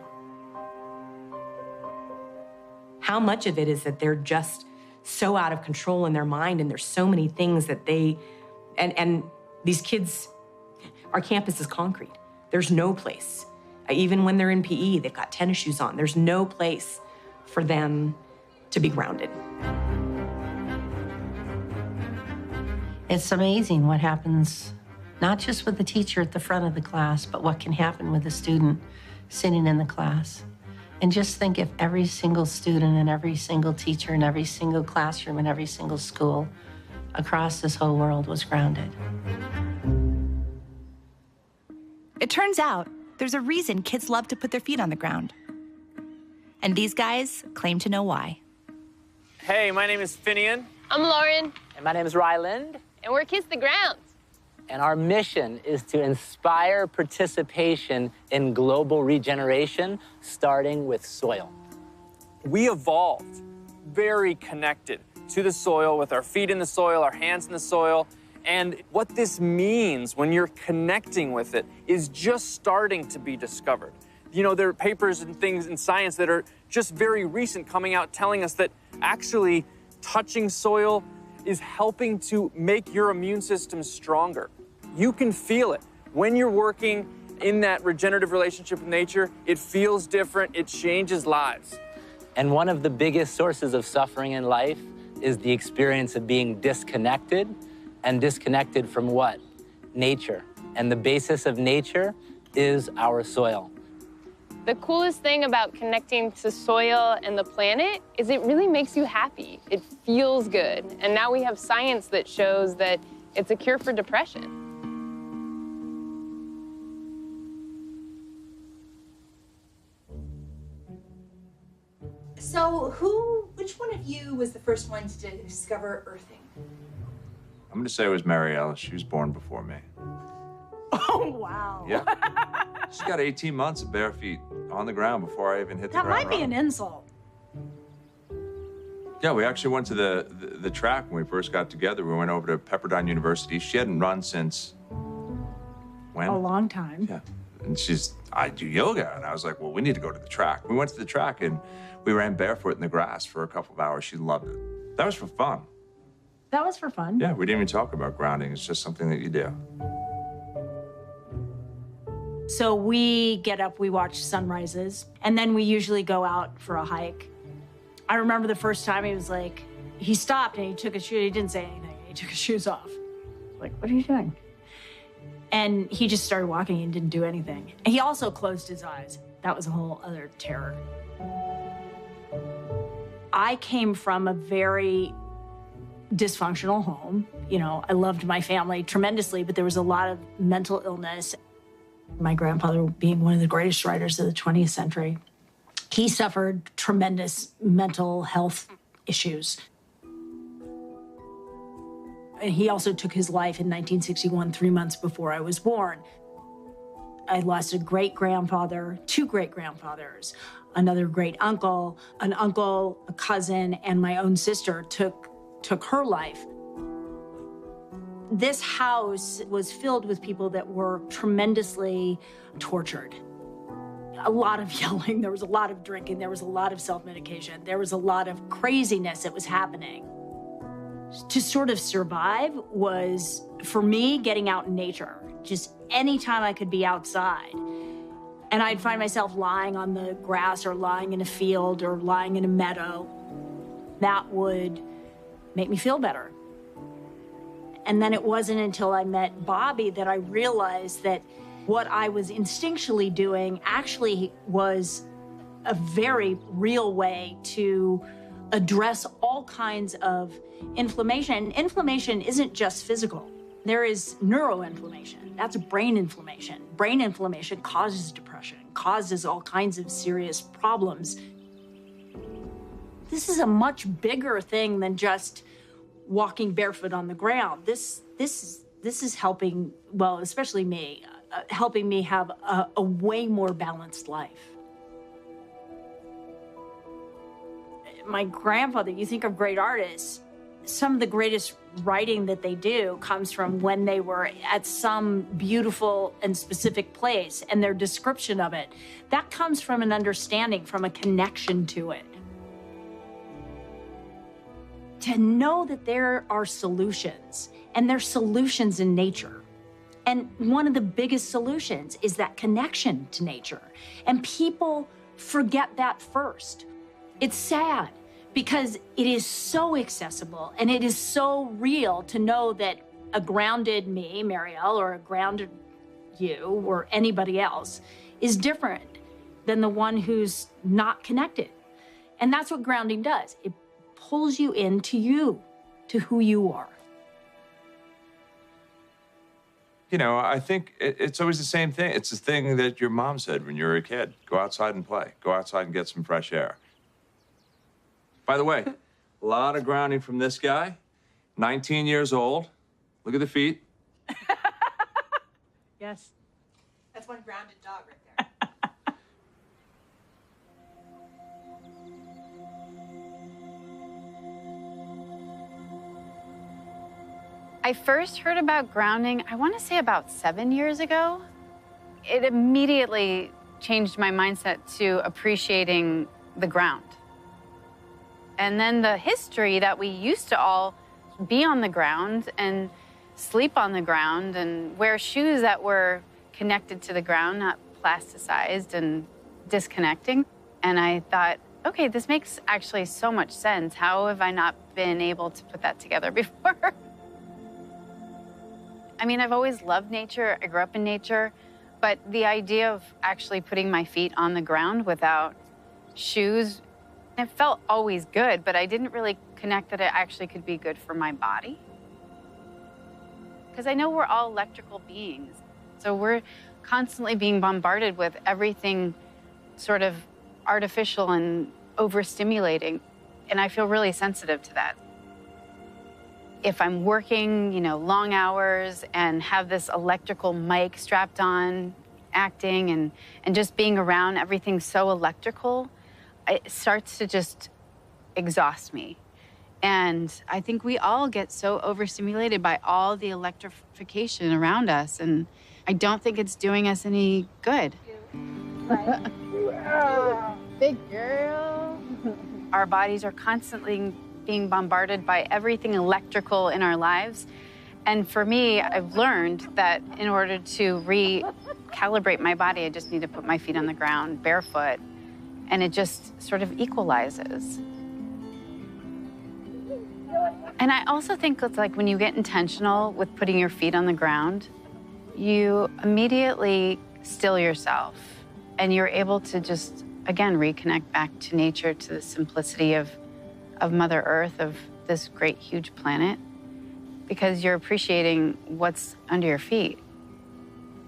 How much of it is that they're just so out of control in their mind, and there's so many things that they, and these kids, our campus is concrete. There's no place. Even when they're in PE, they've got tennis shoes on. There's no place for them to be grounded.
It's amazing what happens, not just with the teacher at the front of the class, but what can happen with the student sitting in the class. And just think if every single student and every single teacher and every single classroom and every single school across this whole world was grounded.
It turns out there's a reason kids love to put their feet on the ground. And these guys claim to know why.
Hey, my name is Finian.
I'm Lauren.
And my name is Ryland.
And we're Kiss the Ground.
And our mission is to inspire participation in global regeneration, starting with soil.
We evolved very connected to the soil, with our feet in the soil, our hands in the soil. And what this means when you're connecting with it is just starting to be discovered. You know, there are papers and things in science that are just very recent coming out telling us that actually touching soil is helping to make your immune system stronger. You can feel it. When you're working in that regenerative relationship with nature, it feels different, it changes lives.
And one of the biggest sources of suffering in life is the experience of being disconnected. And disconnected from what? Nature. And the basis of nature is our soil.
The coolest thing about connecting to soil and the planet is it really makes you happy. It feels good. And now we have science that shows that it's a cure for depression.
So which one of you was the first one to discover earthing?
I'm going to say it was Marielle. She was born before me.
Oh, wow.
Yeah. She's got 18 months of bare feet on the ground before I even hit the
That
ground
might be
running.
an insult.
Yeah, we actually went to the track when we first got together. We went over to Pepperdine University. She hadn't run since when?
A long time.
Yeah. And I do yoga. And I was like, well, we need to go to the track. We went to the track and we ran barefoot in the grass for a couple of hours. She loved it. That was for fun.
That was for fun.
Yeah, we didn't even talk about grounding. It's just something that you do.
So we get up, we watch sunrises, and then we usually go out for a hike. I remember the first time he stopped and he took his shoes, he didn't say anything, he took his shoes off. Like, what are you doing? And he just started walking and didn't do anything. He also closed his eyes. That was a whole other terror. I came from a very dysfunctional home. You know, I loved my family tremendously, but there was a lot of mental illness. My grandfather being one of the greatest writers of the 20th century, he suffered tremendous mental health issues. And he also took his life in 1961, 3 months before I was born. I lost a great-grandfather, 2 great-grandfathers, another great-uncle, an uncle, a cousin, and my own sister took her life. This house was filled with people that were tremendously tortured. A lot of yelling, there was a lot of drinking, there was a lot of self-medication, there was a lot of craziness that was happening. To sort of survive was, for me, getting out in nature. Just anytime I could be outside. And I'd find myself lying on the grass or lying in a field or lying in a meadow. That would make me feel better. And then it wasn't until I met Bobby that I realized that what I was instinctually doing actually was a very real way to address all kinds of inflammation. And inflammation isn't just physical. There is neuroinflammation. That's brain inflammation. Brain inflammation causes depression, causes all kinds of serious problems. This is a much bigger thing than just walking barefoot on the ground. This is helping, well, especially me, helping me have a way more balanced life. My grandfather, you think of great artists, some of the greatest writing that they do comes from when they were at some beautiful and specific place, and their description of it. That comes from an understanding, from a connection to it. To know that there are solutions, and there's solutions in nature. And one of the biggest solutions is that connection to nature. And people forget that first. It's sad because it is so accessible and it is so real to know that a grounded me, Marielle, or a grounded you or anybody else is different than the one who's not connected. And that's what grounding does. It pulls you into you, to who you are.
You know, I think it's always the same thing. It's the thing that your mom said when you were a kid. Go outside and play. Go outside and get some fresh air. By the way, a lot of grounding from this guy. 19 years old. Look at the feet.
Yes.
That's one grounded dog right there.
I first heard about grounding, I want to say about 7 years ago. It immediately changed my mindset to appreciating the ground. And then the history that we used to all be on the ground and sleep on the ground and wear shoes that were connected to the ground, not plasticized and disconnecting. And I thought, okay, this makes actually so much sense. How have I not been able to put that together before? I mean, I've always loved nature. I grew up in nature. But the idea of actually putting my feet on the ground without shoes, it felt always good, but I didn't really connect that it actually could be good for my body. Because I know we're all electrical beings. So we're constantly being bombarded with everything sort of artificial and overstimulating. And I feel really sensitive to that. If I'm working, you know, long hours and have this electrical mic strapped on, acting and just being around everything so electrical, it starts to just exhaust me. And I think we all get so overstimulated by all the electrification around us, and I don't think it's doing us any good. Big girl. Our bodies are constantly being bombarded by everything electrical in our lives. And for me, I've learned that in order to recalibrate my body, I just need to put my feet on the ground barefoot, and it just sort of equalizes. And I also think it's like when you get intentional with putting your feet on the ground, you immediately still yourself, and you're able to just, again, reconnect back to nature, to the simplicity of Mother Earth, of this great, huge planet, because you're appreciating what's under your feet.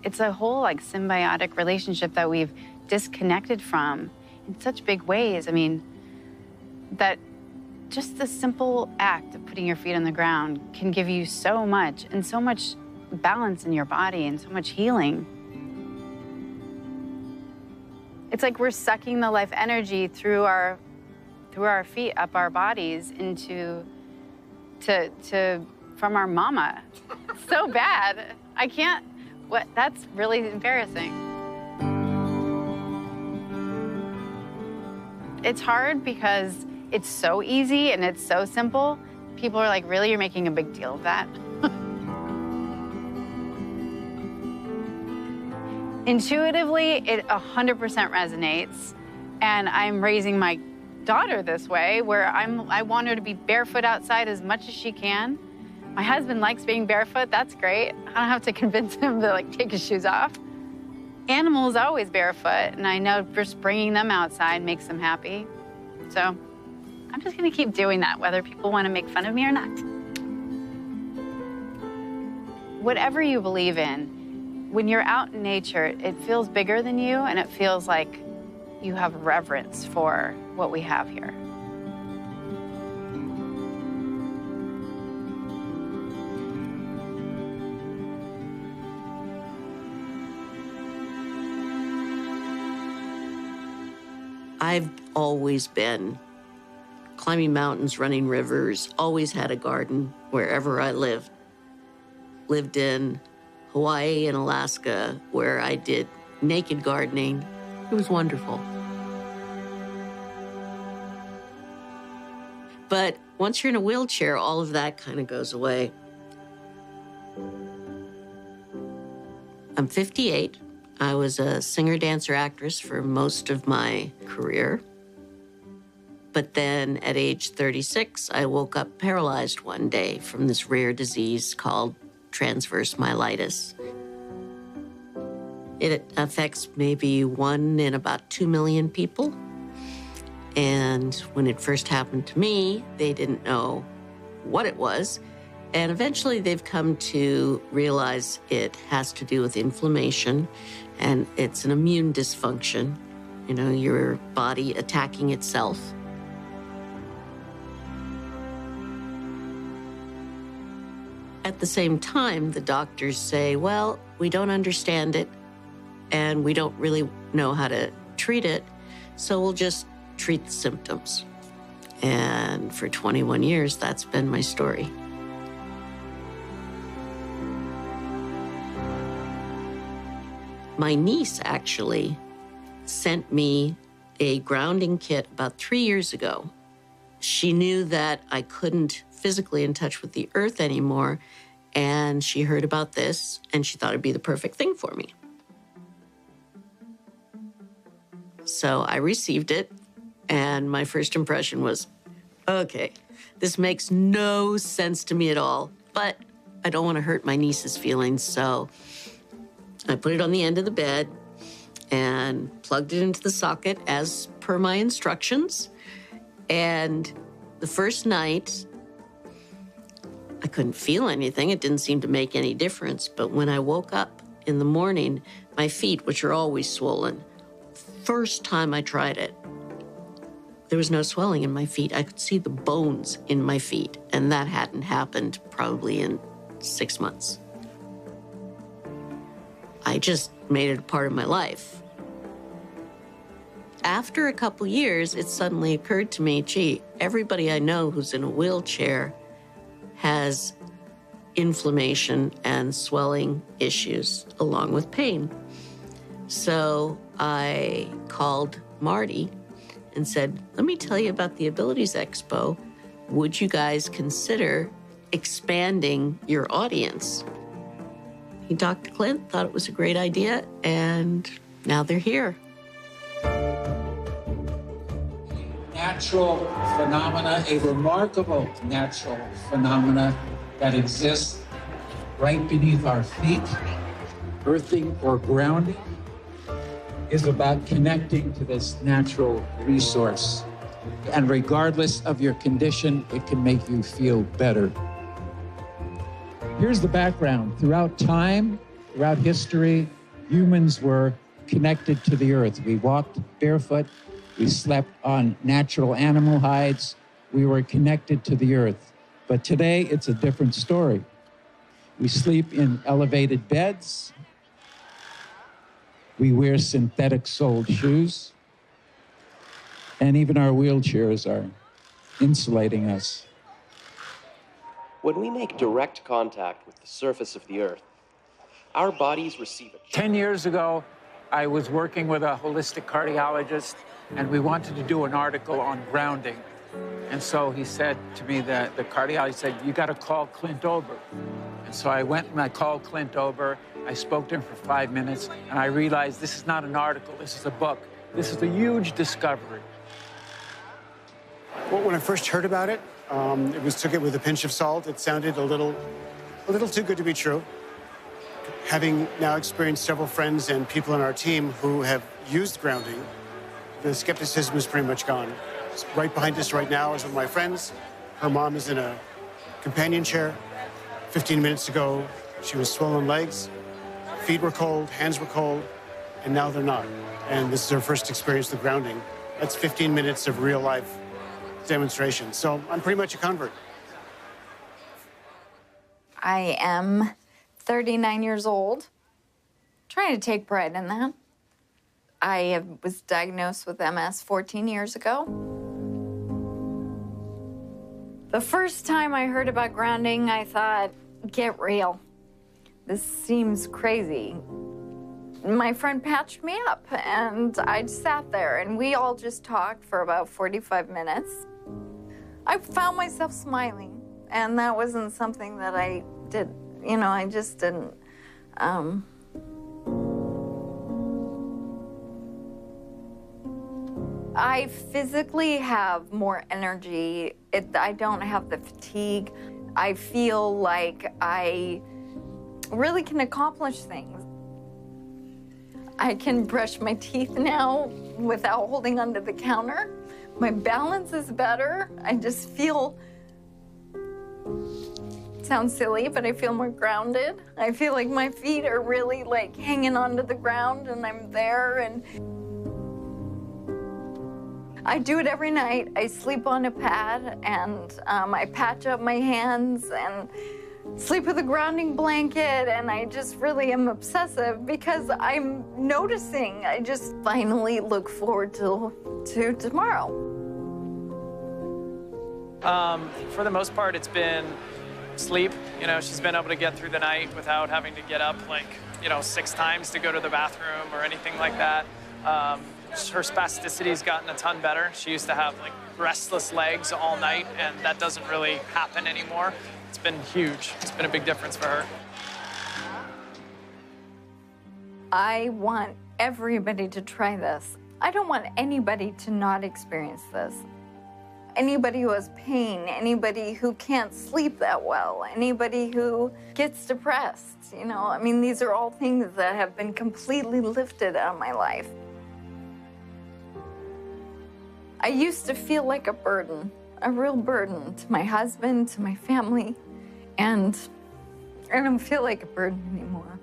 It's a whole, like, symbiotic relationship that we've disconnected from in such big ways. I mean, that just the simple act of putting your feet on the ground can give you so much, and so much balance in your body, and so much healing. It's like we're sucking the life energy through our feet, up our bodies, into from our mama. So bad. I can't, that's really embarrassing. It's hard because it's so easy and it's so simple. People are like, really, you're making a big deal of that? Intuitively, it 100% resonates. And I'm raising my daughter this way, where I want her to be barefoot outside as much as she can. My husband likes being barefoot. That's great. I don't have to convince him to, like, take his shoes off. Animals always barefoot, and I know just bringing them outside makes them happy. So I'm just gonna keep doing that, whether people want to make fun of me or not. Whatever you believe in, when you're out in nature, it feels bigger than you, and it feels like you have reverence for what we have here.
I've always been climbing mountains, running rivers, always had a garden wherever I lived. Lived in Hawaii and Alaska, where I did naked gardening. It was wonderful. But once you're in a wheelchair, all of that kind of goes away. I'm 58. I was a singer, dancer, actress for most of my career. But then at age 36, I woke up paralyzed one day from this rare disease called transverse myelitis. It affects maybe 1 in about 2 million people. And when it first happened to me, they didn't know what it was. And eventually they've come to realize it has to do with inflammation, and it's an immune dysfunction, you know, your body attacking itself. At the same time, the doctors say, well, we don't understand it, and we don't really know how to treat it, so we'll just treat the symptoms. And for 21 years, that's been my story. My niece actually sent me a grounding kit about 3 years ago. She knew that I couldn't physically in touch with the earth anymore, and she heard about this, and she thought it'd be the perfect thing for me. So I received it, and my first impression was, okay, this makes no sense to me at all, but I don't want to hurt my niece's feelings, so I put it on the end of the bed and plugged it into the socket as per my instructions. And the first night, I couldn't feel anything. It didn't seem to make any difference. But when I woke up in the morning, my feet, which are always swollen, first time I tried it, there was no swelling in my feet. I could see the bones in my feet, and that hadn't happened probably in 6 months. I just made it a part of my life. After a couple years, it suddenly occurred to me, gee, everybody I know who's in a wheelchair has inflammation and swelling issues along with pain. So I called Marty and said, let me tell you about the Abilities Expo. Would you guys consider expanding your audience? He talked to Clint, thought it was a great idea, and now they're here.
Natural phenomena, a remarkable natural phenomena that exists right beneath our feet. Earthing or grounding is about connecting to this natural resource. And regardless of your condition, it can make you feel better. Here's the background. Throughout time, throughout history, humans were connected to the earth. We walked barefoot. We slept on natural animal hides. We were connected to the earth. But today, it's a different story. We sleep in elevated beds. We wear synthetic-soled shoes. And even our wheelchairs are insulating us.
When we make direct contact with the surface of the earth, our bodies receive a
10 years ago, I was working with a holistic cardiologist, and we wanted to do an article on grounding. And so he said to me, that the cardiologist said, you got to call Clint Ober. And so I went and I called Clint Ober. I spoke to him for 5 minutes, and I realized this is not an article, this is a book. This is a huge discovery.
Well, when I first heard about it, took it with a pinch of salt. It sounded a little too good to be true. Having now experienced several friends and people on our team who have used grounding, the skepticism is pretty much gone. Right behind us right now is one of my friends. Her mom is in a companion chair. 15 minutes ago, she was swollen legs. Feet were cold, hands were cold, and now they're not. And this is her first experience with grounding. That's 15 minutes of real life demonstration. So I'm pretty much a convert.
I am 39 years old, trying to take pride in that. I was diagnosed with MS 14 years ago. The first time I heard about grounding, I thought, get real. This seems crazy. My friend patched me up, and I sat there, and we all just talked for about 45 minutes. I found myself smiling, and that wasn't something that I did. You know, I just didn't. I physically have more energy. I don't have the fatigue. I feel like I really can accomplish things. I can brush my teeth now without holding onto the counter. My balance is better. I just feel Sounds silly, but I feel more grounded. I feel like my feet are really like hanging onto the ground and I'm there, and I do it every night. I sleep on a pad and I patch up my hands and sleep with a grounding blanket, and I just really am obsessive because I'm noticing. I just finally look forward to tomorrow.
For the most part, it's been sleep. You know, she's been able to get through the night without having to get up like, 6 times to go to the bathroom or anything like that. Her spasticity's gotten a ton better. She used to have like restless legs all night, and that doesn't really happen anymore. It's been huge. It's been a big difference for her.
I want everybody to try this. I don't want anybody to not experience this. Anybody who has pain, anybody who can't sleep that well, anybody who gets depressed, I mean, these are all things that have been completely lifted out of my life. I used to feel like a burden, a real burden to my husband, to my family, and I don't feel like a burden anymore.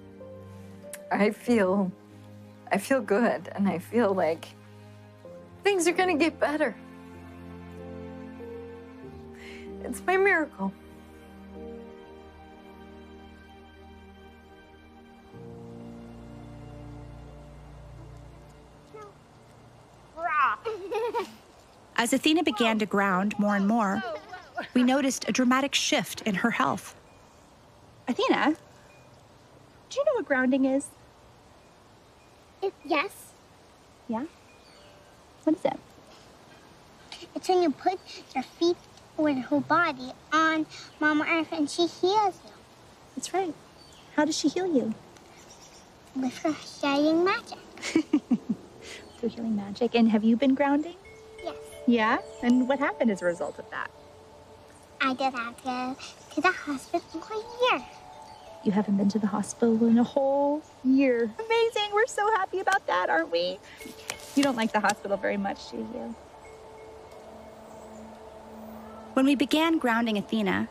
I feel good, and I feel like things are gonna get better. It's my miracle.
As Athena began to ground more and more, we noticed a dramatic shift in her health.
Athena, do you know what grounding is?
Yes.
Yeah? What is it?
It's when you put your feet or your whole body on Mama Earth and she heals you.
That's right. How does she heal you?
With her healing magic.
Through healing magic. And have you been grounding?
Yes.
Yeah? And what happened as a result of that?
I did have to go to the hospital for a year.
You haven't been to the hospital in a whole year. Amazing. We're so happy about that, aren't we? You don't like the hospital very much, do you?
When we began grounding Athena,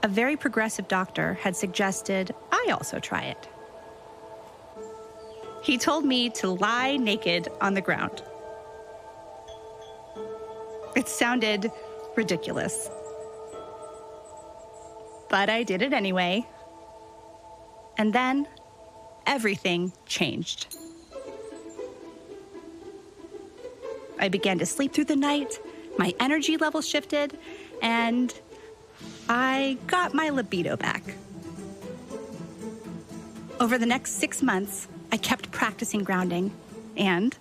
a very progressive doctor had suggested I also try it. He told me to lie naked on the ground. It sounded ridiculous, but I did it anyway. And then everything changed. I began to sleep through the night, my energy level shifted, and I got my libido back. Over the next 6 months, I kept practicing grounding, and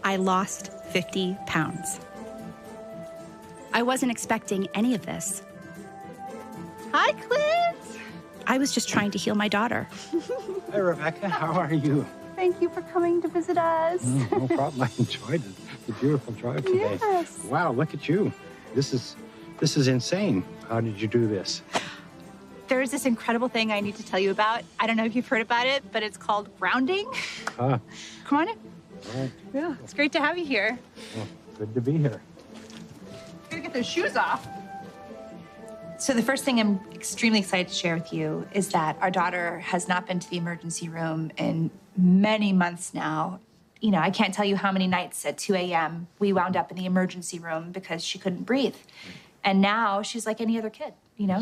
I lost 50 pounds. I wasn't expecting any of this.
Hi, Clint.
I was just trying to heal my daughter.
Hi, Rebecca. How are you?
Thank you for coming to visit us.
No problem. I enjoyed the beautiful drive today.
Yes.
Wow, look at you. This is insane. How did you do this?
There's this incredible thing I need to tell you about. I don't know if you've heard about it, but it's called grounding.
Ah.
Come on in.
All right.
Yeah, it's great to have you here.
Well, good to be here.
Gotta get those shoes off. So the first thing I'm extremely excited to share with you is that our daughter has not been to the emergency room in many months now. I can't tell you how many nights at 2 a.m. we wound up in the emergency room because she couldn't breathe. And now she's like any other kid.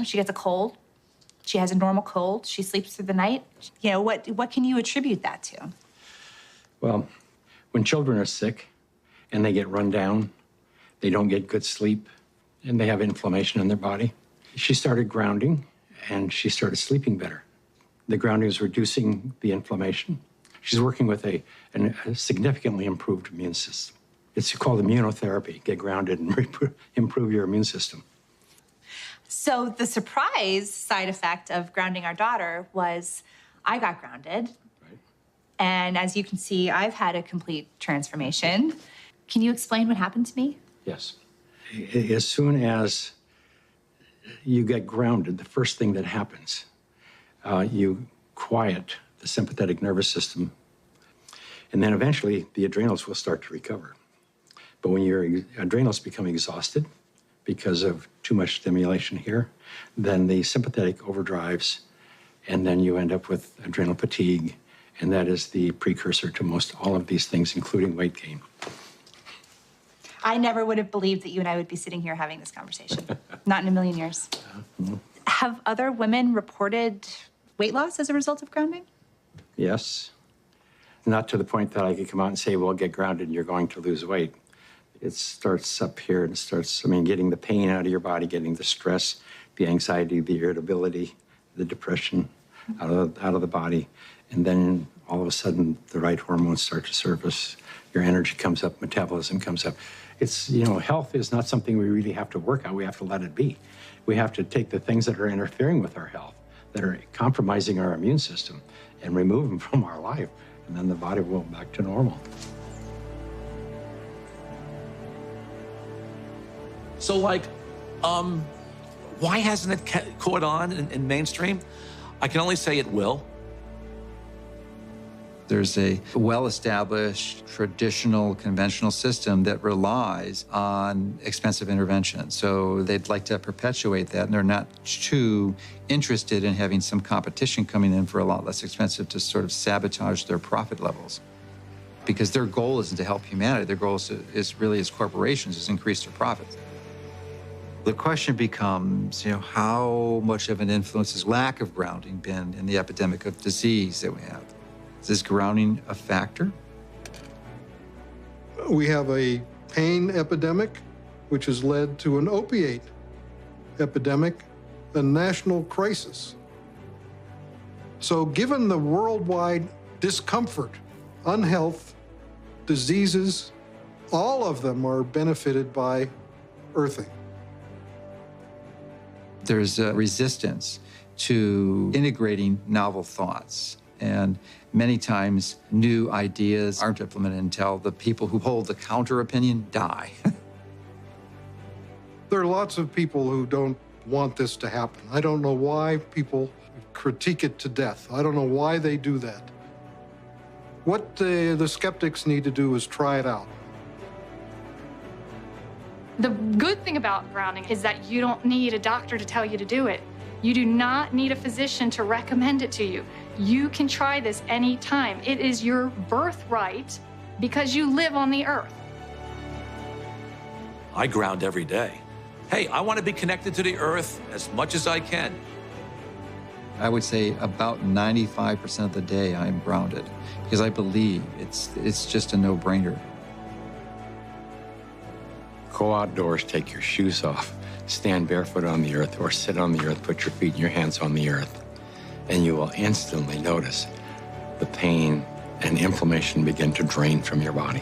She gets a cold. She has a normal cold. She sleeps through the night. What can you attribute that to?
Well, when children are sick and they get run down, they don't get good sleep, and they have inflammation in their body. She started grounding, and she started sleeping better. The grounding is reducing the inflammation. She's working with a significantly improved immune system. It's called immunotherapy. Get grounded and improve your immune system.
So the surprise side effect of grounding our daughter was I got grounded. Right. And as you can see, I've had a complete transformation. Can you explain what happened to me?
Yes. As soon as you get grounded, the first thing that happens, you quiet the sympathetic nervous system, and then eventually the adrenals will start to recover. But when your adrenals become exhausted because of too much stimulation here, then the sympathetic overdrives, and then you end up with adrenal fatigue, and that is the precursor to most all of these things, including weight gain.
I never would have believed that you and I would be sitting here having this conversation. Not in a million years. Have other women reported weight loss as a result of grounding?
Yes. Not to the point that I could come out and say, well, get grounded and you're going to lose weight. It starts up here and starts, getting the pain out of your body, getting the stress, the anxiety, the irritability, the depression out of the body. And then all of a sudden, the right hormones start to surface. Your energy comes up, metabolism comes up. It's, health is not something we really have to work on. We have to let it be. We have to take the things that are interfering with our health, that are compromising our immune system, and remove them from our life. And then the body will go back to normal.
So, why hasn't it caught on in mainstream? I can only say it will.
There's a well-established, traditional, conventional system that relies on expensive intervention. So they'd like to perpetuate that, and they're not too interested in having some competition coming in for a lot less expensive to sort of sabotage their profit levels. Because their goal isn't to help humanity. Their goal is really, as corporations, is increase their profits. The question becomes, how much of an influence has lack of grounding been in the epidemic of disease that we have? Is this grounding a factor?
We have a pain epidemic, which has led to an opiate epidemic, a national crisis. So given the worldwide discomfort, unhealth, diseases, all of them are benefited by earthing.
There's a resistance to integrating novel thoughts. And many times, new ideas aren't implemented until the people who hold the counter opinion die.
There are lots of people who don't want this to happen. I don't know why people critique it to death. I don't know why they do that. What the skeptics need to do is try it out.
The good thing about grounding is that you don't need a doctor to tell you to do it. You do not need a physician to recommend it to you. You can try this anytime. It is your birthright because you live on the earth.
I ground every day. Hey, I want to be connected to the earth as much as I can.
I would say about 95% of the day I am grounded because I believe it's just a no-brainer.
Go outdoors, take your shoes off, stand barefoot on the earth, or sit on the earth, put your feet and your hands on the earth, and you will instantly notice the pain and inflammation begin to drain from your body.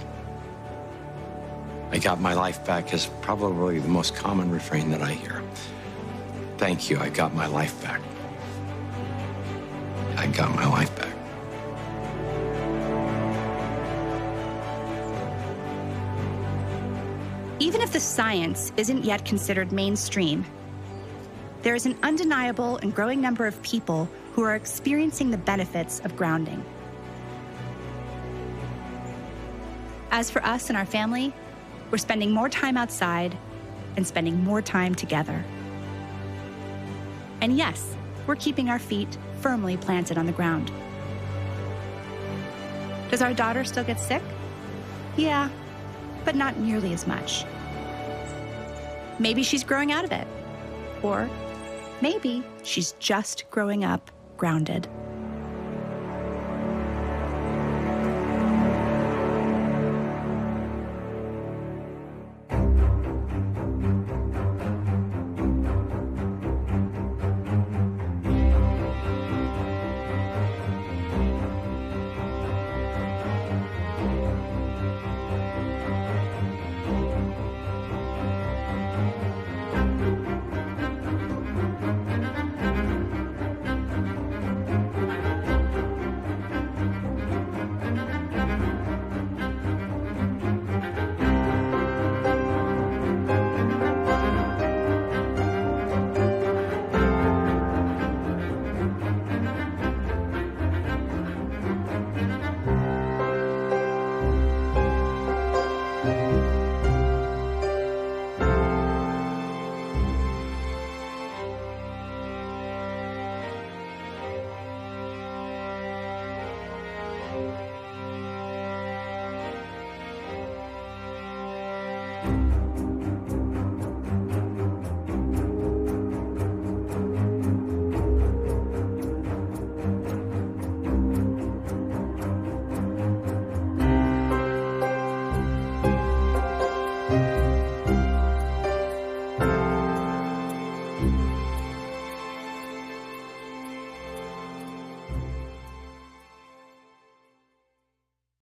I got my life back is probably the most common refrain that I hear. Thank you, I got my life back. I got my life back.
Even if the science isn't yet considered mainstream, there is an undeniable and growing number of people who are experiencing the benefits of grounding. As for us and our family, we're spending more time outside and spending more time together. And yes, we're keeping our feet firmly planted on the ground. Does our daughter still get sick? Yeah, but not nearly as much. Maybe she's growing out of it. Or maybe she's just growing up grounded.